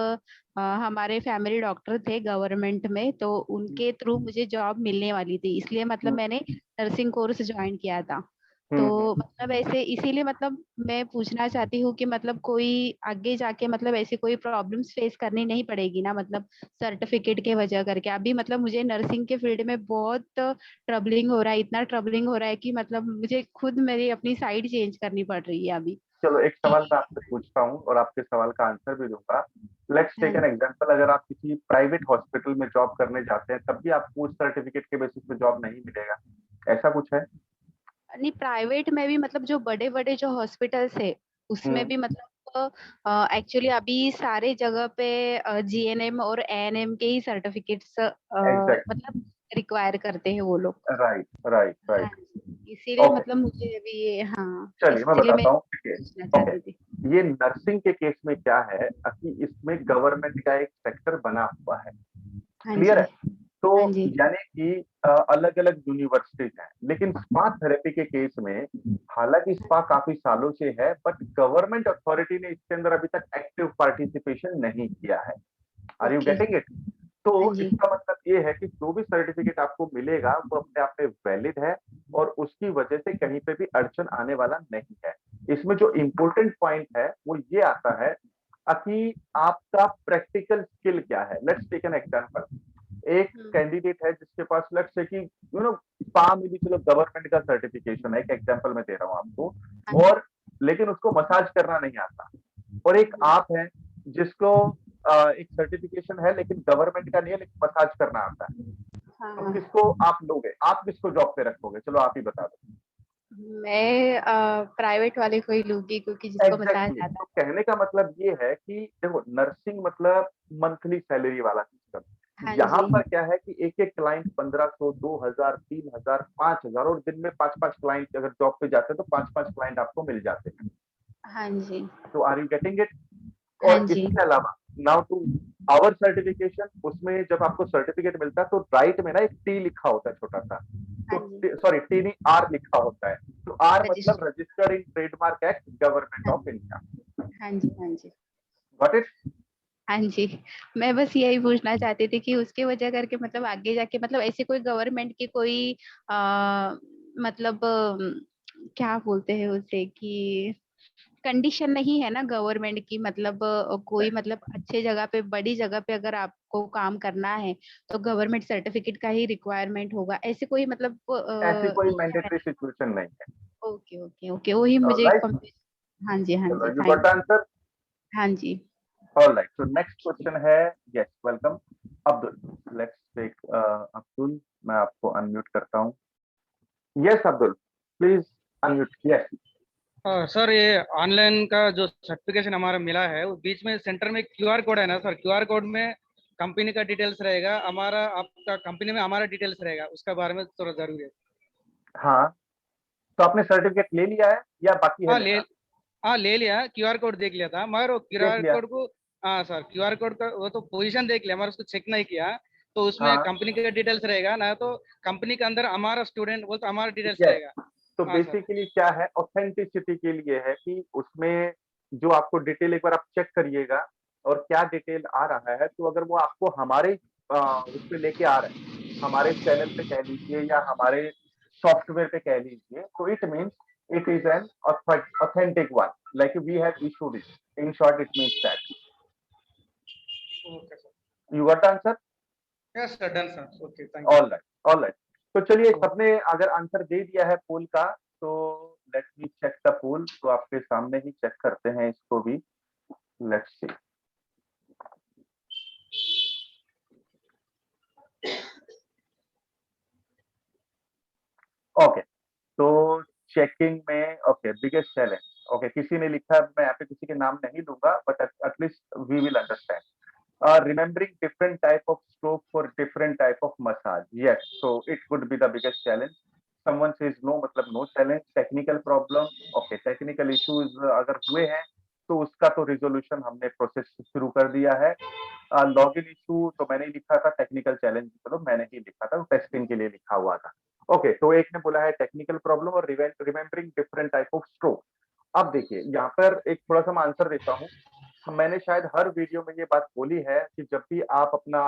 हमारे फैमिली डॉक्टर थे गवर्नमेंट में, तो उनके थ्रू मुझे जॉब मिलने वाली थी, इसलिए मतलब मैंने नर्सिंग कोर्स ज्वाइन किया था। तो मतलब ऐसे इसीलिए मतलब मैं पूछना चाहती हूँ कि मतलब कोई आगे जाके मतलब ऐसी कोई प्रॉब्लम्स फेस करनी नहीं पड़ेगी ना, मतलब सर्टिफिकेट के वजह करके। अभी मतलब मुझे नर्सिंग के फील्ड में बहुत ट्रबलिंग हो रहा है, इतना ट्रबलिंग हो रहा है कि मतलब मुझे खुद मेरी अपनी साइड चेंज करनी पड़ रही है अभी। चलो एक कि सवाल मैं आपसे पूछता हूँ और आपके सवाल का आंसर भी दूंगा। लेट्स टेक एन एग्जांपल, अगर आप किसी प्राइवेट हॉस्पिटल में जॉब करने जाते हैं तब भी आपको उस सर्टिफिकेट के बेसिस पे जॉब नहीं मिलेगा, ऐसा कुछ है? नहीं, प्राइवेट में भी मतलब जो बड़े बड़े जो हॉस्पिटल्स है उसमें हम्म भी मतलब एक्चुअली अभी सारे जगह पे जीएनएम और एएनएम के ही सर्टिफिकेट्स एग्जैक्ट, मतलब रिक्वायर करते हैं वो लोग। राइट राइट हाँ राइट। जी, इसीलिए ओके, मतलब मुझे अभी ये, हाँ चलिए मैं इसलिए मैं बताता हूँ। देखिए, पूछना ओके, चाहती थी। ये नर्सिंग के केस में क्या है कि इसमें गवर्नमेंट का एक सेक्टर बना हुआ है, हाँ क्लियर जी, है? तो हाँ जी, यानी कि अलग अलग यूनिवर्सिटीज हैं, लेकिन स्पा थेरेपी के केस में हालांकि स्पा काफी सालों से है, बट गवर्नमेंट अथॉरिटी ने इसके अंदर अभी तक एक्टिव पार्टिसिपेशन नहीं किया है। Are you okay, getting it? तो हाँ जी, इसका मतलब ये है कि जो भी सर्टिफिकेट आपको मिलेगा वो अपने आप में वैलिड है, और उसकी वजह से कहीं पे भी अड़चन आने वाला नहीं है। इसमें जो इम्पोर्टेंट पॉइंट है वो ये आता है कि आपका प्रैक्टिकल स्किल क्या है। Let's take an example. एक कैंडिडेट है जिसके पास लेट्स से कि स्पा में भी चलो गवर्नमेंट का सर्टिफिकेशन है, एक एग्जांपल मैं दे रहा हूँ आपको, और लेकिन उसको मसाज करना नहीं आता। और एक आप है जिसको एक सर्टिफिकेशन है लेकिन गवर्नमेंट का नहीं है, लेकिन मसाज करना आता है। हाँ तो हाँ। किसको आप लोगे? आप किसको जॉब पे रखोगे? चलो आप ही बता दो। मैं प्राइवेट वाले को ही लूंगी क्योंकि जिसको मसाज एग्जैक्टली, आता तो कहने का मतलब ये है कि देखो, नर्सिंग मतलब मंथली सैलरी वाला सिस्टम। है। हाँ यहाँ जी, पर क्या है कि एक एक क्लाइंट 1500, 2000, 3000, 5000, और दिन में 5-5 क्लाइंट अगर जॉब पे जाते हैं तो 5-5 क्लाइंट आपको मिल जाते हैं। हाँ जी, तो आर यू गेटिंग इट? हाँ और जी, इसके अलावा नाउ टू आवर सर्टिफिकेशन, उसमें जब आपको सर्टिफिकेट मिलता है तो राइट में ना एक टी लिखा होता है छोटा सा। हाँ तो जी, सॉरी, टी नहीं, आर लिखा होता है। तो आर मतलब register, registered in trademark act government हाँ ऑफ इंडिया। हाँ जी, हाँ जी, गॉट इट? हाँ जी। मैं बस यही पूछना चाहती थी कि उसकी वजह करके मतलब आगे जाके मतलब ऐसे कोई गवर्नमेंट की कोई मतलब क्या बोलते हैं उसे कि कंडीशन नहीं है ना गवर्नमेंट की, मतलब कोई मतलब अच्छे जगह पे बड़ी जगह पे अगर आपको काम करना है तो गवर्नमेंट सर्टिफिकेट का ही रिक्वायरमेंट होगा, ऐसे कोई मतलब ऐसी कोई ये है। मैंडेटरी सिचुएशन नहीं है। ओके ओके ओके, वही मुझे ऑलराइट, कंफ्यूज। हाँ जी, हाँ चलो जी, यू थैंक। Got answer. हाँ जी, ऑलराइट, सो नेक्स्ट क्वेश्चन है, yes welcome Abdul. Let's take Abdul, मैं आपको अनम्यूट करता हूँ। Yes Abdul, please unmute. Yes. Sir, ये ऑनलाइन का जो सर्टिफिकेशन हमारा मिला है वो बीच में सेंटर में क्यूआर कोड है ना सर, क्यूआर कोड में कंपनी का डिटेल्स रहेगा, हमारा आपका कंपनी में हमारा डिटेल्स रहेगा, उसका बारे में थोड़ा जरूरी है। हाँ, तो आपने सर्टिफिकेट ले लिया है या बाकी है हाँ ले लेना? हाँ ले लिया, क्यूआर कोड देख लिया था मगर वो देख क्यूआर लिया। कोड को, हाँ सर क्यूआर कोड का वो तो पोजीशन देख लिया मगर उसको चेक नहीं किया। तो उसमें हाँ, कंपनी का डिटेल्स रहेगा ना, तो कंपनी के अंदर हमारा स्टूडेंट वो तो हमारा डिटेल्स यस। रहेगा। तो हाँ सर। बेसिकली क्या है, ऑथेंटिसिटी के लिए है कि उसमें जो आपको डिटेल एक बार आप चेक करिएगा, और क्या डिटेल आ रहा है, तो अगर वो आपको हमारे उस पे लेके आ रहे हैं, हमारे चैनल पे कह लीजिए या हमारे सॉफ्टवेयर पे कह लीजिए, तो it means it is an authentic one, like we have issued it. In short, it means that. Okay sir. You got the answer? Yes sir, done sir, okay thank you. All right, all right. तो चलिए, सबने अगर answer दे दिया है पोल का, तो late me check the पोल। तो आपके सामने ही चेक करते हैं इसको भी। Let's see. ओके, तो चेकिंग में ओके, बिगेस्ट चैलेंज। ओके, किसी ने लिखा, मैं यहाँ पे किसी के नाम नहीं लूंगा, but at least we will understand. Remembering different type of stroke for different type of massage. Yes, so it could be the biggest challenge. Someone says no, मतलब no challenge. Technical problem, okay, technical issues अगर हुए हैं तो उसका तो resolution हमने process शुरू कर दिया है। लॉगिन इशू तो मैंने ही लिखा था, टेक्निकल चैलेंज चलो मैंने ही लिखा था, टेस्टिंग के लिए लिखा हुआ था। ओके, तो एक ने बोला है टेक्निकल प्रॉब्लम और remembering different type of stroke. अब देखिए, यहाँ पर एक थोड़ा सा मैं आंसर देता हूँ। मैंने शायद हर वीडियो में ये बात बोली है कि जब भी आप अपना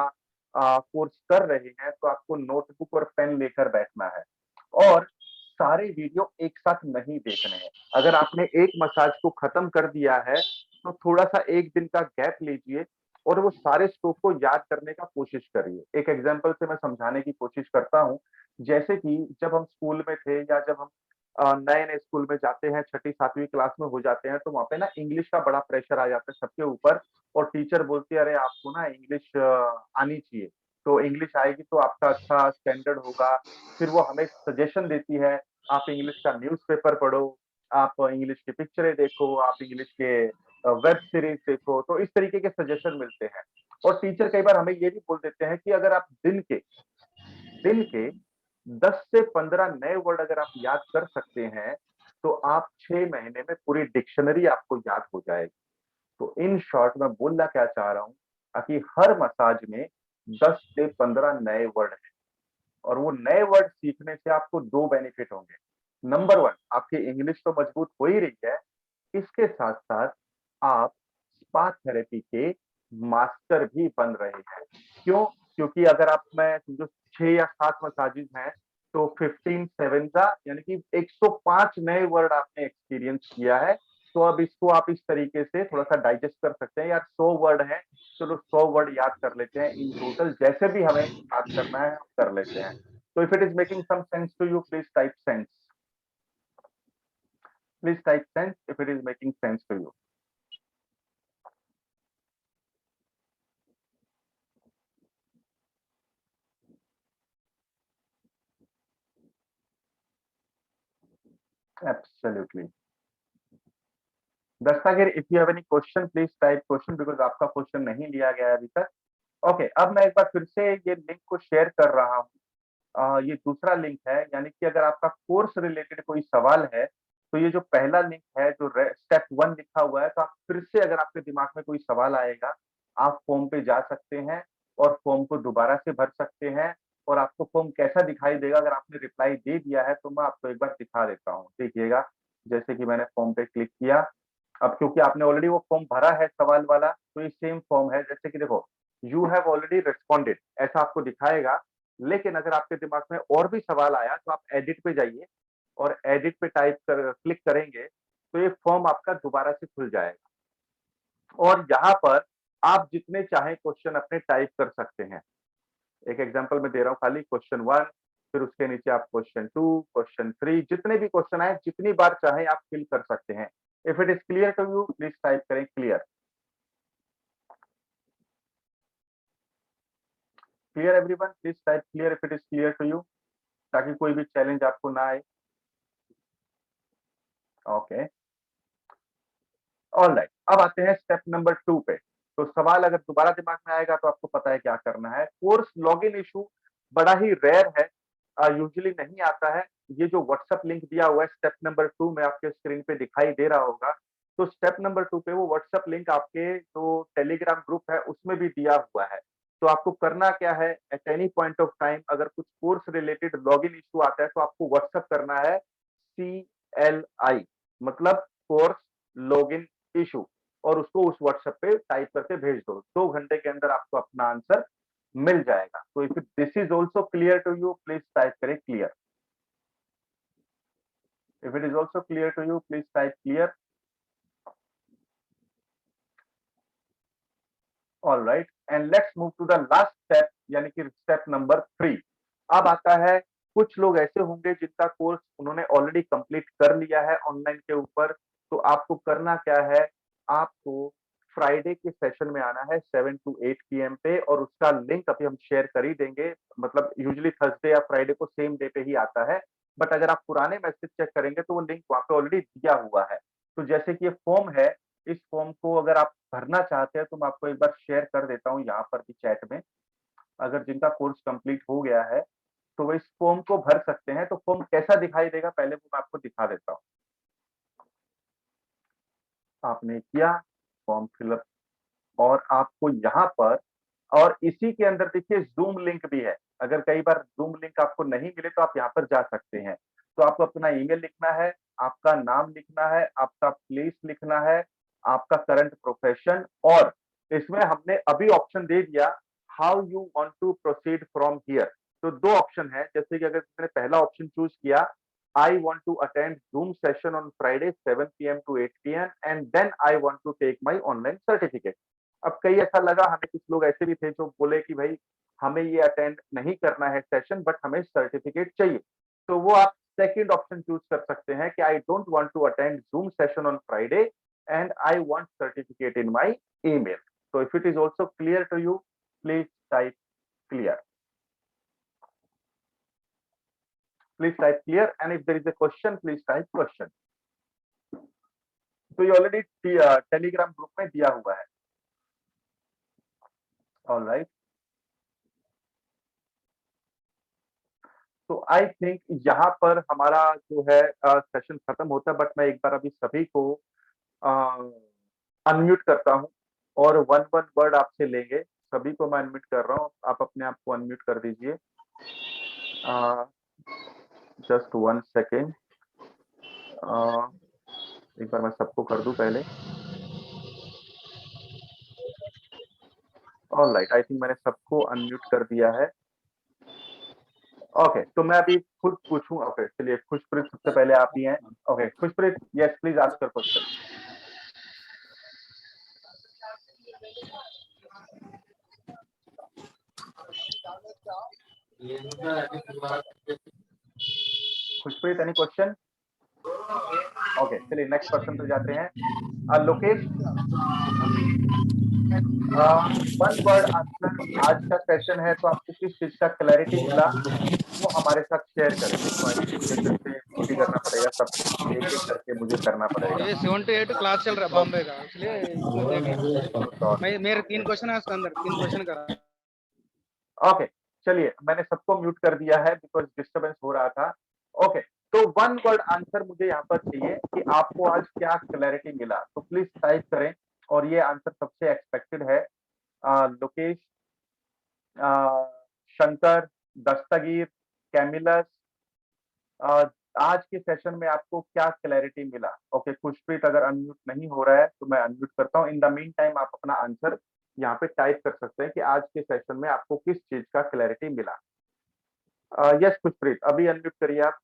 कोर्स कर रहे हैं तो आपको नोटबुक और पेन लेकर बैठना है, और सारे वीडियो एक साथ नहीं देखने हैं। अगर आपने एक मसाज को खत्म कर दिया है तो थोड़ा सा एक दिन का गैप लीजिए और वो सारे स्ट्रोक को याद करने का कोशिश करिए। एक एग्जांपल से मैं समझाने की कोशिश करता हूँ। जैसे कि जब हम स्कूल में थे या जब हम नए नए स्कूल में जाते हैं, छठी सातवीं क्लास में हो जाते हैं, तो वहाँ पे ना इंग्लिश का बड़ा प्रेशर आ जाता है सबके ऊपर, और टीचर बोलती है अरे आपको ना इंग्लिश आनी चाहिए, तो इंग्लिश आएगी तो आपका अच्छा स्टैंडर्ड होगा। फिर वो हमें सजेशन देती है, आप इंग्लिश का न्यूज़पेपर पढ़ो, आप इंग्लिश की पिक्चरें देखो, आप इंग्लिश के वेब सीरीज देखो, तो इस तरीके के सजेशन मिलते हैं। और टीचर कई बार हमें ये भी बोल देते हैं कि अगर आप दिन के 10 से 15 नए वर्ड अगर आप याद कर सकते हैं, तो आप 6 महीने में पूरी डिक्शनरी आपको याद हो जाएगी। तो इन शॉर्ट मैं बोलना क्या चाह रहा हूँ, कि हर मसाज में 10 से 15 नए वर्ड हैं, और वो नए वर्ड सीखने से आपको 2 बेनिफिट होंगे। नंबर 1, आपकी इंग्लिश तो मजबूत हो ही रही है, इसके साथ-साथ आप स्पा थेरेपी के मास्टर भी बन रहे हैं। क्यों? क्योंकि अगर आप में जो 6 या 7 मसाजेज हैं, तो 15 सेवेंजा यानी कि 105 नए वर्ड आपने एक्सपीरियंस किया है। तो अब इसको आप इस तरीके से थोड़ा-सा डाइजेस्ट कर सकते हैं। यार 100 वर्ड हैं, चलो 100 वर्ड याद कर लेते हैं इन टोटल, जैसे भी हमें याद करना है, हम कर लेते हैं। So if it is making some sense to you, please type sense. Please type sense if it is making sense to you. Absolutely. दस्तागिर, if you have any question, please type question because आपका question नहीं लिया गया है अभी तक। Okay, अब मैं एक बार फिर से ये लिंक को शेयर कर रहा हूँ। ये दूसरा लिंक है, यानी कि अगर आपका कोर्स रिलेटेड कोई सवाल है, तो ये जो पहला लिंक है जो स्टेप 1 लिखा हुआ है, तो आप फिर से अगर आपके दिमाग में कोई सवाल आएगा, आप फॉर्म पे जा सकते हैं और फॉर्म को दोबारा से भर सकते हैं। और आपको फॉर्म कैसा दिखाई देगा, अगर आपने रिप्लाई दे दिया है, तो मैं आपको एक बार दिखा देता हूँ। देखिएगा, जैसे कि मैंने फॉर्म पे क्लिक किया, अब क्योंकि आपने ऑलरेडी वो फॉर्म भरा है सवाल वाला, तो ये सेम फॉर्म है। जैसे कि देखो, यू हैव ऑलरेडी रिस्पॉन्डेड, ऐसा आपको दिखाएगा। लेकिन अगर आपके दिमाग में और भी सवाल आया, तो आप एडिट पे जाइए और एडिट पे क्लिक करेंगे, तो ये फॉर्म आपका दोबारा से खुल जाएगा। और यहाँ पर आप जितने चाहे क्वेश्चन अपने टाइप कर सकते हैं। एक एग्जांपल मैं दे रहा हूँ, खाली क्वेश्चन 1, फिर उसके नीचे आप क्वेश्चन 2, क्वेश्चन 3, जितने भी क्वेश्चन आए, जितनी बार चाहे आप फिल कर सकते हैं। If it is clear to you, please type करें clear. Clear everyone, please type clear if it is clear to you, ताकि कोई भी चैलेंज आपको ना आए। ओके, ऑलराइट, अब आते हैं स्टेप नंबर 2 पे। तो सवाल अगर दोबारा दिमाग में आएगा, तो आपको पता है क्या करना है। कोर्स लॉगिन इशू बड़ा ही रेयर है, यूजुअली नहीं आता है। ये जो व्हाट्सएप लिंक दिया हुआ है स्टेप नंबर 2 में, आपके स्क्रीन पे दिखाई दे रहा होगा। तो स्टेप नंबर 2 पे वो व्हाट्सएप लिंक आपके जो टेलीग्राम ग्रुप है, उसमें भी दिया हुआ है। तो आपको करना क्या है, at any point of time अगर कुछ कोर्स रिलेटेड लॉगिन इशू आता है, तो आपको व्हाट्सएप करना है CLI, मतलब कोर्स लॉगिन इशू, और उसको उस व्हाट्सएप पे टाइप करके भेज दो। 2 घंटे के अंदर आपको अपना आंसर मिल जाएगा। तो if this is also clear to you, please type करें clear. If it is also clear to you, please type clear. All right, and let's move to the last step, यानी कि स्टेप नंबर 3। अब आता है, कुछ लोग ऐसे होंगे जिनका कोर्स उन्होंने ऑलरेडी कंप्लीट कर लिया है ऑनलाइन के ऊपर। तो आपको करना क्या है, आपको फ्राइडे के सेशन में आना है 7 to 8 PM पे, और उसका लिंक अभी हम शेयर कर ही देंगे। मतलब यूजुअली थर्सडे या फ्राइडे को सेम डे पे ही आता है, बट अगर आप पुराने मैसेज चेक करेंगे, तो वो लिंक वहाँ पे ऑलरेडी दिया हुआ है। तो जैसे कि ये फॉर्म है, इस फॉर्म को अगर आप भरना चाहते हैं, तो मैं आपको एक बार शेयर कर देता हूँ यहाँ पर भी चैट में। अगर जिनका कोर्स कंप्लीट हो गया है, तो वो इस फॉर्म को भर सकते हैं। तो फॉर्म कैसा दिखाई देगा, पहले वो मैं आपको दिखा देता हूँ। आपने किया फॉर्म फिलअप, और आपको यहाँ पर, और इसी के अंदर देखिए जूम लिंक भी है। अगर कई बार जूम लिंक आपको नहीं मिले, तो आप यहाँ पर जा सकते हैं। तो आपको अपना ईमेल लिखना है, आपका नाम लिखना है, आपका प्लेस लिखना है, आपका करंट प्रोफेशन, और इसमें हमने अभी ऑप्शन दे दिया, how you want to proceed from here. तो 2 ऑप्शन है, जैसे कि अगर मैंने पहला ऑप्शन चूज किया, I want to attend Zoom session on Friday 7 PM to 8 PM and then I want to take my online certificate। अब कई ऐसा लगा हमें, कुछ लोग ऐसे भी थे जो बोले कि भाई हमें ये अटेंड नहीं करना है सेशन, बट हमें सर्टिफिकेट चाहिए। तो वो आप सेकंड ऑप्शन चूज कर सकते हैं कि I don't want to attend Zoom session on Friday and I want certificate in my email. तो if it is also clear to you, please type clear. Please type clear, and if there is a question, please type question. तो ये already Telegram group में दिया हुआ है। Alright, तो I think यहाँ पर हमारा जो है सेशन खत्म होता है, बट मैं एक बार अभी सभी को अनम्यूट करता हूँ और वन वर्ड आपसे लेंगे। सभी को मैं अनम्यूट कर रहा हूँ, आप अपने आप को अनम्यूट कर दीजिए। जस्ट 1 सेकेंड, एक बार मैं सबको कर दूं पहले। ऑलराइट, आई थिंक मैंने सबको अनम्यूट कर दिया है। ओके, तो मैं अभी खुद पूछूं। ओके, चलिए खुशप्रीत सबसे पहले आप ही हैं। Okay Khushpreet, yes please ask your question. Khushpreet, any question? Okay, चलिए नेक्स्ट क्वेश्चन पे जाते हैं। लोकेश, वन वर्ड आंसर आज का सेशन है, तो आपको किस चीज का क्लैरिटी मिला वो हमारे साथ शेयर करें। मुझे फिर से ड्यूटी करना पड़ेगा, सब एक एक करके मुझे करना पड़ेगा। ये 7 to 8 क्लास चल रहा है बॉम्बे का, इसलिए इसको देख लिया। मैं मेरे 3 क्वेश्चन है उसके अंदर, 3 क्वेश्चन करा। ओके, चलिए मैंने सबको म्यूट कर दिया है बिकॉज डिस्टर्बेंस हो रहा था। ओके, तो वन वर्ड आंसर मुझे यहाँ पर चाहिए कि आपको आज क्या क्लैरिटी मिला, तो प्लीज टाइप करें। और ये आंसर सबसे एक्सपेक्टेड है। लोकेश, शंकर, दस्तगीर, कैमिलस, आज के सेशन में आपको क्या क्लैरिटी मिला? ओके, खुशप्रीत अगर अनम्यूट नहीं हो रहा है तो मैं अनम्यूट करता हूँ। इन द मीन टाइम आप अपना आंसर यहाँ पे टाइप कर सकते हैं कि आज के सेशन में आपको किस चीज का क्लैरिटी मिला। यस खुशप्रीत, अभी अनम्यूट करिए आप।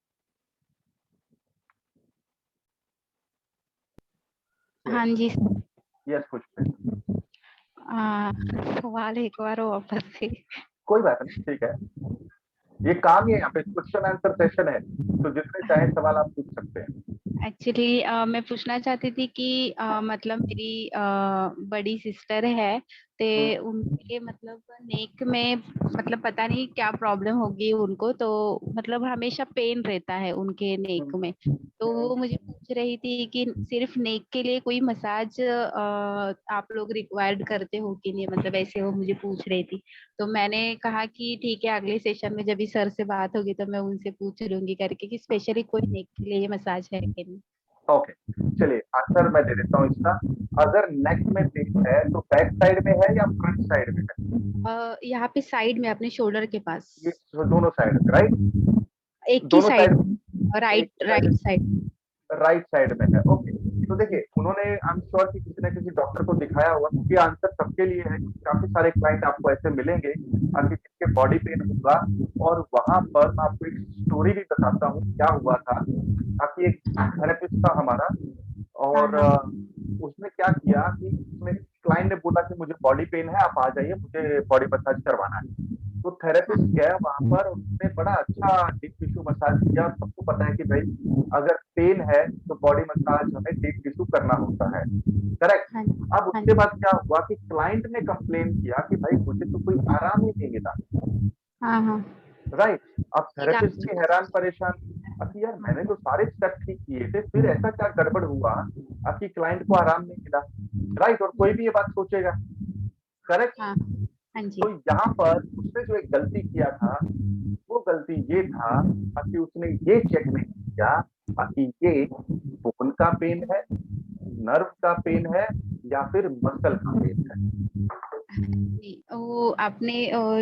हाँ जी यस खुशप्रीत, सवाल एक बार वापस से। कोई बात नहीं, ठीक है, ये काम ही है, यहाँ पे क्वेश्चन आंसर सेशन है, तो जितने चाहे सवाल आप पूछ सकते हैं। एक्चुअली मैं पूछना चाहती थी कि मतलब मेरी बड़ी सिस्टर है, ते उनके मतलब नेक में मतलब पता नहीं क्या प्रॉब्लम होगी उनको, तो मतलब हमेशा पेन रहता है उनके नेक में। तो वो मुझे पूछ रही थी कि सिर्फ नेक के लिए कोई मसाज आप लोग रिक्वायर्ड करते हो कि नहीं, मतलब ऐसे वो मुझे पूछ रही थी। तो मैंने कहा कि ठीक है, अगले सेशन में जब भी सर से बात होगी तो मैं उनसे पूछ लूंगी करके कि स्पेशली कोई नेक के लिए मसाज है कि नहीं। ओके, चलिए आंसर मैं दे देता हूँ इसका। अगर नेक में पेन है तो बैक साइड में है या फ्रंट साइड में है? यहाँ पे साइड में अपने शोल्डर के पास। ये दोनों साइड में, राइट? एक ही दोनों side, side, right side. Right side में है। ओके, तो देखिए उन्होंने आई एम श्योर कि किसी न किसी डॉक्टर को दिखाया होगा, क्योंकि आंसर सबके लिए है। काफी सारे क्लाइंट आपको ऐसे मिलेंगे जिसके बॉडी पेन होगा, और वहां पर मैं आपको एक स्टोरी भी बताता हूँ क्या हुआ था। आपकी एक थेरेपिस्ट था हमारा, और उसने क्या किया कि उसमें क्लाइंट ने बोला कि मुझे बॉडी पेन है, आप आ जाइए, मुझे बॉडी मसाज करवाना है। तो थेरेपिस्ट गया वहां पर, उसने बड़ा अच्छा डीप टिश्यू मसाज किया। सबको पता है कि भाई अगर पेन है तो बॉडी मसाज हमें डीप टिश्यू करना होता है, करेक्ट? अब उसके बाद क्या हुआ कि क्लाइंट ने कंप्लेन किया कि भाई मुझे तो कोई आराम ही नहीं मिला। राइट, अब थेरेपिस्ट भी हैरान परेशान कि यार मैंने तो सारे स्टेप ठीक किए थे, फिर ऐसा क्या गड़बड़ हुआ कि क्लाइंट को आराम नहीं मिला? राइट, और कोई भी ये बात सोचेगा, करेक्ट? तो यहाँ पर उसने जो एक गलती किया था, वो गलती ये था कि उसने ये चेक नहीं किया कि ये बोन का पेन है, नर्व का पेन है, या फिर मसल का पेन है। वो आपने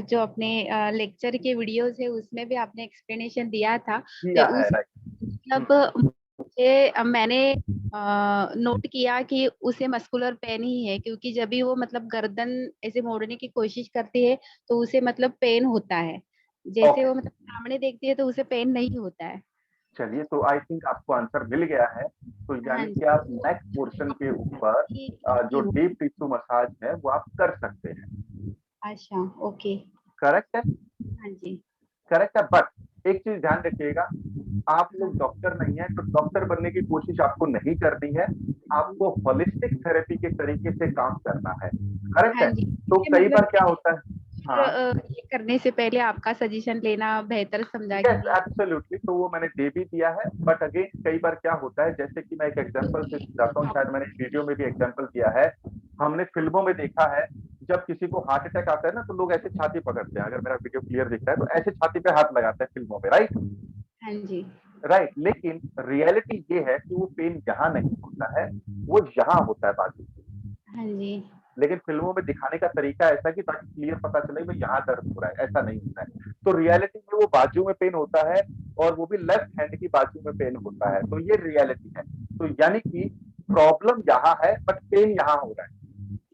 जो अपने लेक्चर के वीडियोस है उसमें भी आपने एक्सप्लेनेशन दिया था। मतलब मैंने नोट किया कि उसे मस्कुलर पेन ही है, क्योंकि जब भी वो मतलब गर्दन ऐसे मोड़ने की कोशिश करती है तो उसे मतलब पेन होता है। जैसे वो मतलब सामने देखती है तो उसे पेन नहीं होता है। चलिए, तो आई थिंक आपको आंसर मिल गया है। तो यानी कि आप नेक पोर्शन के ऊपर जो डीप टिश्यू मसाज है वो आप कर सकते हैं। अच्छा, ओके, करेक्ट है? हाँ जी, करेक्ट है। बट एक चीज ध्यान रखिएगा, आप लोग डॉक्टर नहीं है, तो डॉक्टर बनने की कोशिश आपको नहीं करनी है। आपको होलिस्टिक थेरेपी के तरीके से काम करना है, करेक्ट है? तो कई बार क्या होता है, फिर हाँ ये करने से पहले आपका सजेशन लेना बेहतर समझा यस कि एब्सोल्युटली, तो वो मैंने दे भी दिया है, बट अगेन कई बार क्या होता है, जैसे कि मैं एक एग्जांपल से समझाता हूँ, शायद मैंने वीडियो में भी एग्जांपल दिया है। हमने फिल्मों में देखा है, जब किसी को हार्ट अटैक आता है ना, तो लोग ऐसे छाती पकड़ते हैं, अगर मेरा वीडियो क्लियर दिख रहा है तो ऐसे छाती पे हाथ लगाते हैं फिल्मों में, राइट? हाँ जी, राइट, लेकिन रियलिटी ये है कि वो पेन यहाँ नहीं होता है, वो यहाँ होता है बाजू। हाँ जी, लेकिन फिल्मों में दिखाने का तरीका ऐसा है कि ताकि क्लियर पता चले भाई यहाँ दर्द हो रहा है, ऐसा नहीं होता है। तो रियलिटी में वो बाजू में पेन होता है, और वो भी लेफ्ट हैंड की बाजू में पेन होता है, तो ये रियलिटी है। तो यानी कि प्रॉब्लम यहाँ है बट पेन यहाँ हो रहा है,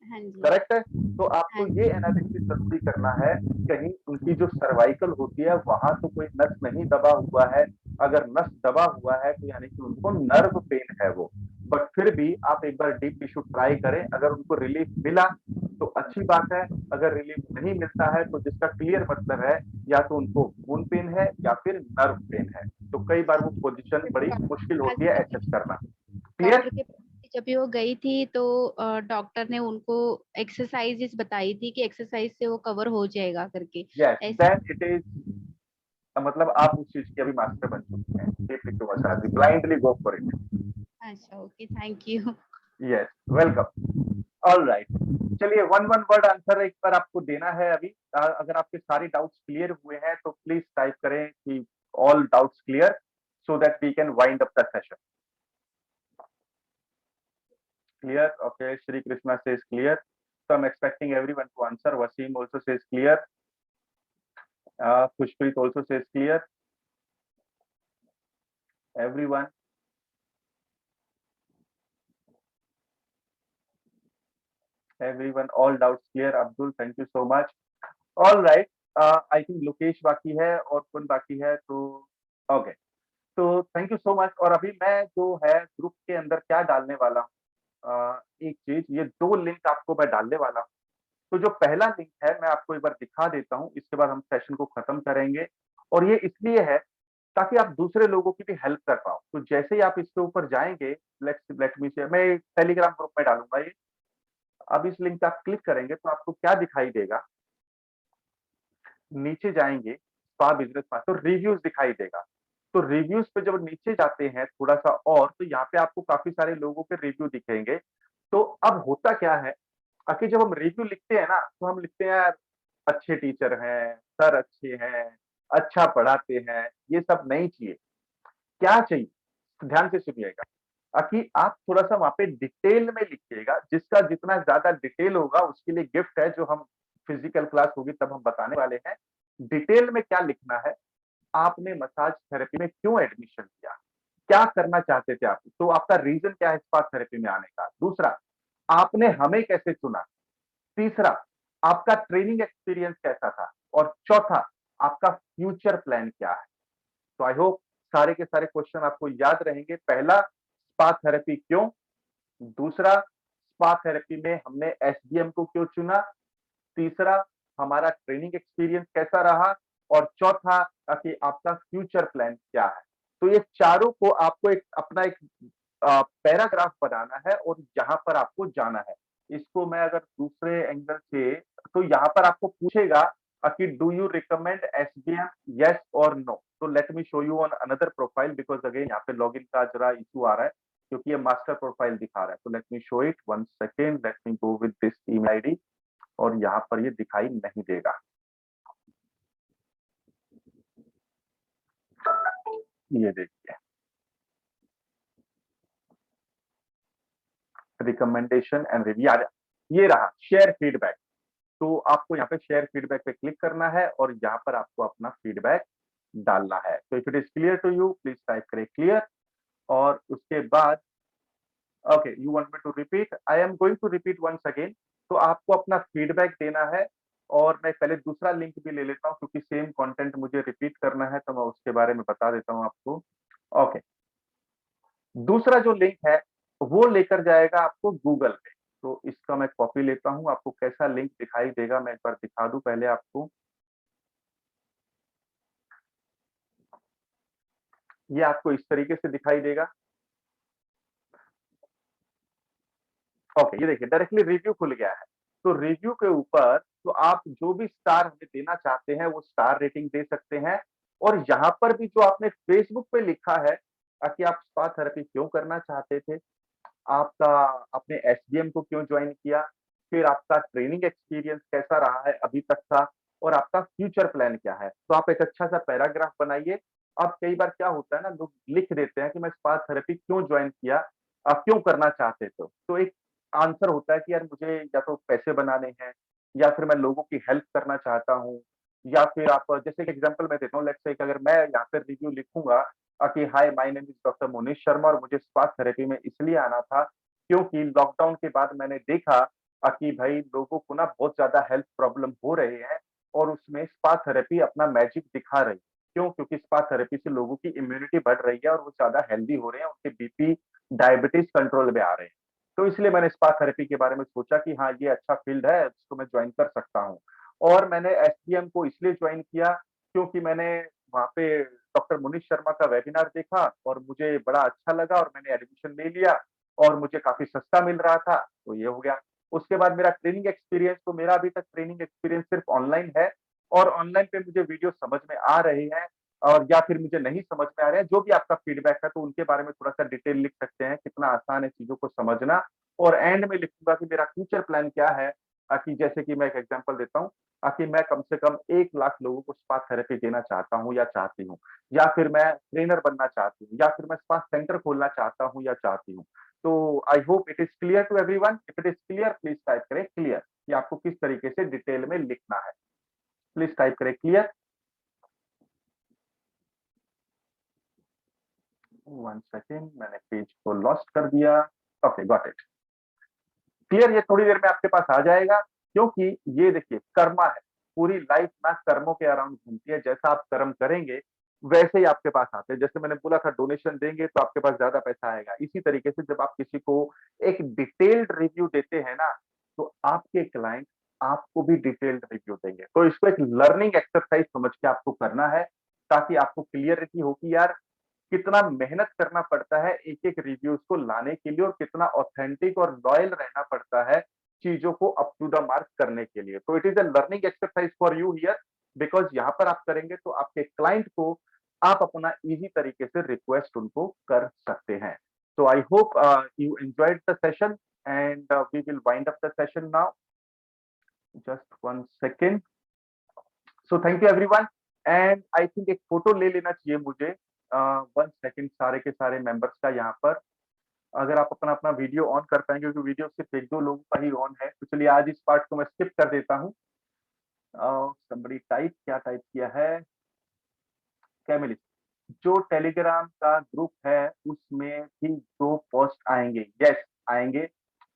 हाँ जी, करेक्ट है? तो हाँ आपको ये जी, एनालिसिस जरूरी करना है, कहीं उनकी जो सर्वाइकल होती है वहां तो कोई नस नहीं दबा हुआ है। अगर नस दबा हुआ है तो यानी कि उनको नर्व पेन है वो। बट फिर भी आप एक बार डीप टिश्यू ट्राई करें, अगर उनको रिलीफ मिला तो अच्छी बात है, अगर रिलीफ नहीं मिलता है तो जिसका क्लियर मतलब है या तो उनको बोन पेन है या फिर नर्व पेन है। तो कई बार वो पोजीशन बड़ी मुश्किल होती है एसेस करना। क्लियर? डॉक्टर के पास जब भी वो गई थी तो डॉक्टर ने उनको एक्सरसाइजेस बताई थी कि एक्सरसाइज से वो कवर हो जाएगा करके यस ऐसे। देन इट इज, मतलब आप उस चीज की अभी मास्टर बन चुके हैं। Deep tissue massage, blindly go for it. अच्छा, okay, thank you. Yes, welcome. Alright, चलिए वन वन वर्ड आंसर एक बार आपको देना है अभी। अगर आपके सारे डाउट्स क्लियर हुए हैं तो प्लीज टाइप करें कि all doubts clear, so that we can wind up the session. Clear? Okay, Shri Krishna says clear, so I'm expecting everyone to answer. Wasim also says clear. Pushpreet also says clear. Everyone. Everyone, all doubts clear. Abdul, thank you so much. All right, I think Lokesh बाकी है और कौन बाकी है, तो okay, तो thank you so much. और अभी मैं जो है ग्रुप के अंदर क्या डालने वाला हूँ, एक चीज, ये दो लिंक आपको मैं डालने वाला हूँ। तो जो पहला लिंक है मैं आपको एक बार दिखा देता हूँ, इसके बाद हम सेशन को खत्म करेंगे। और ये इसलिए है ताकि आप दूसरे लोगों की भी हेल्प कर पाओ। तो जैसे ही आप इसके ऊपर जाएंगे, लेट मी से, मैं टेलीग्राम ग्रुप में डालूंगा ये। अब इस लिंक पे आप क्लिक करेंगे तो आपको क्या दिखाई देगा, नीचे जाएंगे स्पा बिजनेस में तो रिव्यूज दिखाई देगा। तो रिव्यूज पे जब नीचे जाते हैं थोड़ा सा और, तो यहाँ पे आपको काफी सारे लोगों के रिव्यू दिखेंगे। तो अब होता क्या है, कि जब हम रिव्यू लिखते हैं ना, तो हम लिखते हैं यार अच्छे टीचर हैं, सर अच्छे हैं, अच्छा पढ़ाते हैं, ये सब नहीं चाहिए। क्या चाहिए, ध्यान से सुनिएगा, कि आप थोड़ा सा वहां पे डिटेल में लिखिएगा। जिसका जितना ज्यादा डिटेल होगा उसके लिए गिफ्ट है, जो हम फिजिकल क्लास होगी तब हम बताने वाले हैं। डिटेल में क्या लिखना है, आपने मसाज थेरेपी में क्यों एडमिशन लिया, क्या करना चाहते थे आप, तो आपका रीजन क्या है स्पा थेरेपी में आने का। दूसरा, आपने हमें कैसे चुना। तीसरा, आपका ट्रेनिंग एक्सपीरियंस कैसा था। और चौथा, आपका फ्यूचर प्लान क्या है। तो आई होप सारे के सारे क्वेश्चन आपको याद रहेंगे। पहला, स्पा थेरेपी क्यों। दूसरा, स्पा थेरेपी में हमने एसडीएम को क्यों चुना। तीसरा, हमारा ट्रेनिंग एक्सपीरियंस कैसा रहा। और चौथा, कि आपका फ्यूचर प्लान क्या है। तो ये चारों को आपको एक अपना एक पैराग्राफ बनाना है और यहाँ पर आपको जाना है। इसको मैं अगर दूसरे एंगल से, तो यहाँ पर आपको पूछेगा कि do you recommend SDM, yes और नो। तो let me show you on another profile, because again यहाँ पे लॉगिन का जरा इशू आ रहा है, क्योंकि ये मास्टर प्रोफाइल दिखा रहा है। तो let me show it, one second, let me go with this email ID, और यहाँ पर ये दिखाई नहीं देगा। ये देखिए, रिकमेंडेशन एंड रिव्यू, ये रहा शेयर फीडबैक। तो आपको यहाँ पे शेयर फीडबैक पे क्लिक करना है और यहाँ पर आपको अपना फीडबैक डालना है। तो if it is clear to you, please type करें क्लियर। और उसके बाद, okay, you want me to repeat, I am going to repeat once again. तो आपको अपना फीडबैक देना है। और मैं पहले दूसरा लिंक भी ले लेता हूँ, क्योंकि सेम कंटेंट मुझे रिपीट करना है, तो मैं उसके बारे में बता देता हूँ आपको। ओके, दूसरा जो लिंक है वो लेकर जाएगा आपको गूगल पे। तो इसका मैं कॉपी लेता हूँ, आपको कैसा लिंक दिखाई देगा मैं एक बार दिखा दूं पहले आपको। ये आपको इस तरीके से दिखाई देगा। ओके, ये देखिए डायरेक्टली रिव्यू खुल गया है। तो रिव्यू के ऊपर तो आप जो भी स्टार हमें देना चाहते हैं वो स्टार रेटिंग दे सकते हैं। और यहाँ पर भी जो आपने फेसबुक पे लिखा है कि आप स्पा थेरेपी क्यों करना चाहते थे, आपका आपने एसबीएम को क्यों ज्वाइन किया, फिर आपका ट्रेनिंग एक्सपीरियंस कैसा रहा है अभी तक का, और आपका फ्यूचर प्लान क्या है। तो आप एक अच्छा सा पैराग्राफ बनाइए। अब कई बार क्या होता है ना, लोग लिख देते हैं कि मैं स्पा थेरेपी क्यों ज्वाइन किया, क्यों करना चाहते थे। तो एक आंसर होता है कि यार मुझे या तो पैसे बनाने हैं, या फिर मैं लोगों की हेल्प करना चाहता हूँ, या फिर आप जैसे एक एग्जांपल मैं देता हूँ, लेट्स से अगर मैं यहाँ पे रिव्यू लिखूंगा कि hi my name is doctor Monish Sharma और मुझे स्पा थेरेपी में इसलिए आना था क्योंकि लॉकडाउन के बाद मैंने देखा कि भाई लोगों को ना बहुत ज्यादा हेल्थ प्रॉब्लम हो रहे हैं, और उसमें स्पा थेरेपी अपना मैजिक दिखा रही है। क्यों? क्योंकि स्पा थेरेपी से लोगों की इम्यूनिटी बढ़ रही है और वो ज्यादा हेल्दी हो रहे हैं, उनके बीपी डायबिटीज कंट्रोल में आ रहे हैं। तो इसलिए मैंने स्पा थेरेपी के बारे में सोचा कि हाँ, ये अच्छा फील्ड है, इसको मैं ज्वाइन कर सकता हूँ। और मैंने एसपीएम को इसलिए ज्वाइन किया क्योंकि मैंने वहाँ पे डॉक्टर मुनीश शर्मा का वेबिनार देखा और मुझे बड़ा अच्छा लगा और मैंने एडमिशन ले लिया, और मुझे काफ़ी सस्ता मिल रहा था, तो ये हो गया। उसके बाद मेरा ट्रेनिंग एक्सपीरियंस, तो मेरा अभी तक ट्रेनिंग एक्सपीरियंस सिर्फ ऑनलाइन है, और ऑनलाइन पे मुझे वीडियो समझ में आ रहे हैं, और या फिर मुझे नहीं समझ में आ रहे हैं, जो भी आपका फीडबैक है तो उनके बारे में थोड़ा-सा डिटेल लिख सकते हैं, कितना आसान है चीज़ों को समझना। और एंड में लिखूँगा कि मेरा फ्यूचर प्लान क्या है, कि जैसे कि मैं एक एग्जांपल देता हूँ, कि मैं कम से कम 1 लाख लोगों को स्पा थेरेपी देना चाहता हूँ या चाहती हूँ, या फिर मैं ट्रेनर बनना चाहती हूँ, या फिर मैं स्पा सेंटर खोलना चाहता हूँ या चाहती हूँ। तो I hope it is clear to everyone. If it is clear please type करें क्लियर, कि आपको किस तरीके से डिटेल में लिखना है। प्लीज़ टाइप करें क्लियर। 1 सेकंड, मैंने पेज को लॉस्ट कर दिया। Okay, got it. क्लियर, ये थोड़ी देर में आपके पास आ जाएगा, क्योंकि ये देखिए कर्मा है, पूरी लाइफ ना कर्मों के अराउंड घूमती है। जैसा आप कर्म करेंगे वैसे ही आपके पास आते हैं। जैसे मैंने बोला था डोनेशन देंगे तो आपके पास ज्यादा पैसा आएगा, इसी तरीके से जब आप किसी को एक डिटेल्ड रिव्यू देते हैं ना, तो आपके क्लाइंट आपको भी डिटेल्ड रिव्यू देंगे। तो इसको एक लर्निंग एक्सरसाइज समझ के आपको करना है, ताकि आपको क्लियरिटी हो कि यार कितना मेहनत करना पड़ता है एक-एक रिव्यूज को लाने के लिए, और कितना ऑथेंटिक और लॉयल रहना पड़ता है चीजों को अप टू द मार्क करने के लिए। तो it is a learning exercise for you here, because यहाँ पर आप करेंगे तो आपके क्लाइंट को आप अपना ईज़ी तरीके से रिक्वेस्ट उनको कर सकते हैं। तो I hope you enjoyed the session, and we will wind up the session now. Just 1 second. So thank you everyone, and I think एक फोटो ले लेना चाहिए मुझे। 1 सेकंड, सारे के सारे मेंबर्स का यहाँ पर, अगर आप अपना अपना वीडियो ऑन कर पाएंगे, क्योंकि वीडियो सिर्फ 1-2 लोगों का ही ऑन है। तो चलिए आज इस पार्ट को मैं स्किप कर देता हूँ। समबडी टाइप, क्या टाइप किया है, कैमिलिस्ट। जो टेलीग्राम का ग्रुप है उसमें भी 2 पोस्ट आएंगे, यस आएंगे।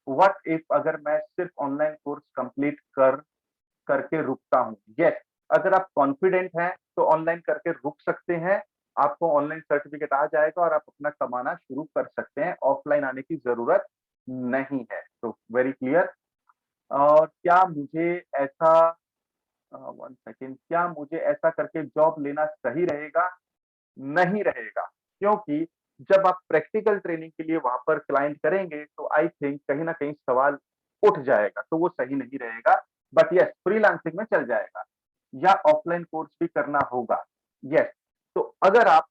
व्हाट इफ अगर मैं सिर्फ ऑनलाइन कोर्स कंप्लीट करके रुकता हूँ, यस। अगर आप कॉन्फिडेंट हैं तो ऑनलाइन करके रुक सकते हैं, आपको ऑनलाइन सर्टिफिकेट आ जाएगा और आप अपना कमाना शुरू कर सकते हैं, ऑफलाइन आने की जरूरत नहीं है। तो वेरी क्लियर। और क्या मुझे ऐसा 1 सेकेंड, क्या मुझे ऐसा करके जॉब लेना सही रहेगा? नहीं रहेगा, क्योंकि जब आप प्रैक्टिकल ट्रेनिंग के लिए वहां पर क्लाइंट करेंगे तो आई थिंक कहीं ना कहीं सवाल उठ जाएगा, तो वो सही नहीं रहेगा। बट यस, फ्रीलांसिंग में चल जाएगा, या ऑफलाइन कोर्स भी करना होगा, यस। तो अगर आप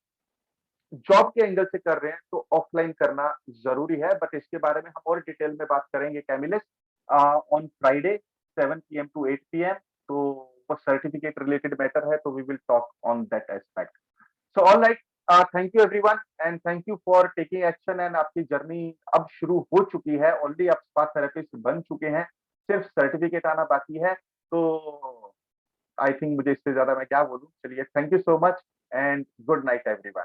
जॉब के एंगल से कर रहे हैं तो ऑफलाइन करना जरूरी है, बट इसके बारे में हम और डिटेल में बात करेंगे कैमिलिस्ट on Friday 7 PM to 8 PM। तो वो सर्टिफिकेट रिलेटेड मैटर है, तो we will talk on that aspect. So all right, thank you everyone, and thank you for taking action. And आपकी जर्नी अब शुरू हो चुकी है, ऑलरेडी आप स्पा थेरेपिस्ट बन चुके हैं, सिर्फ सर्टिफिकेट आना बाकी है। तो आई थिंक मुझे इससे ज्यादा मैं क्या बोलूं। चलिए, thank you so much and good night everyone.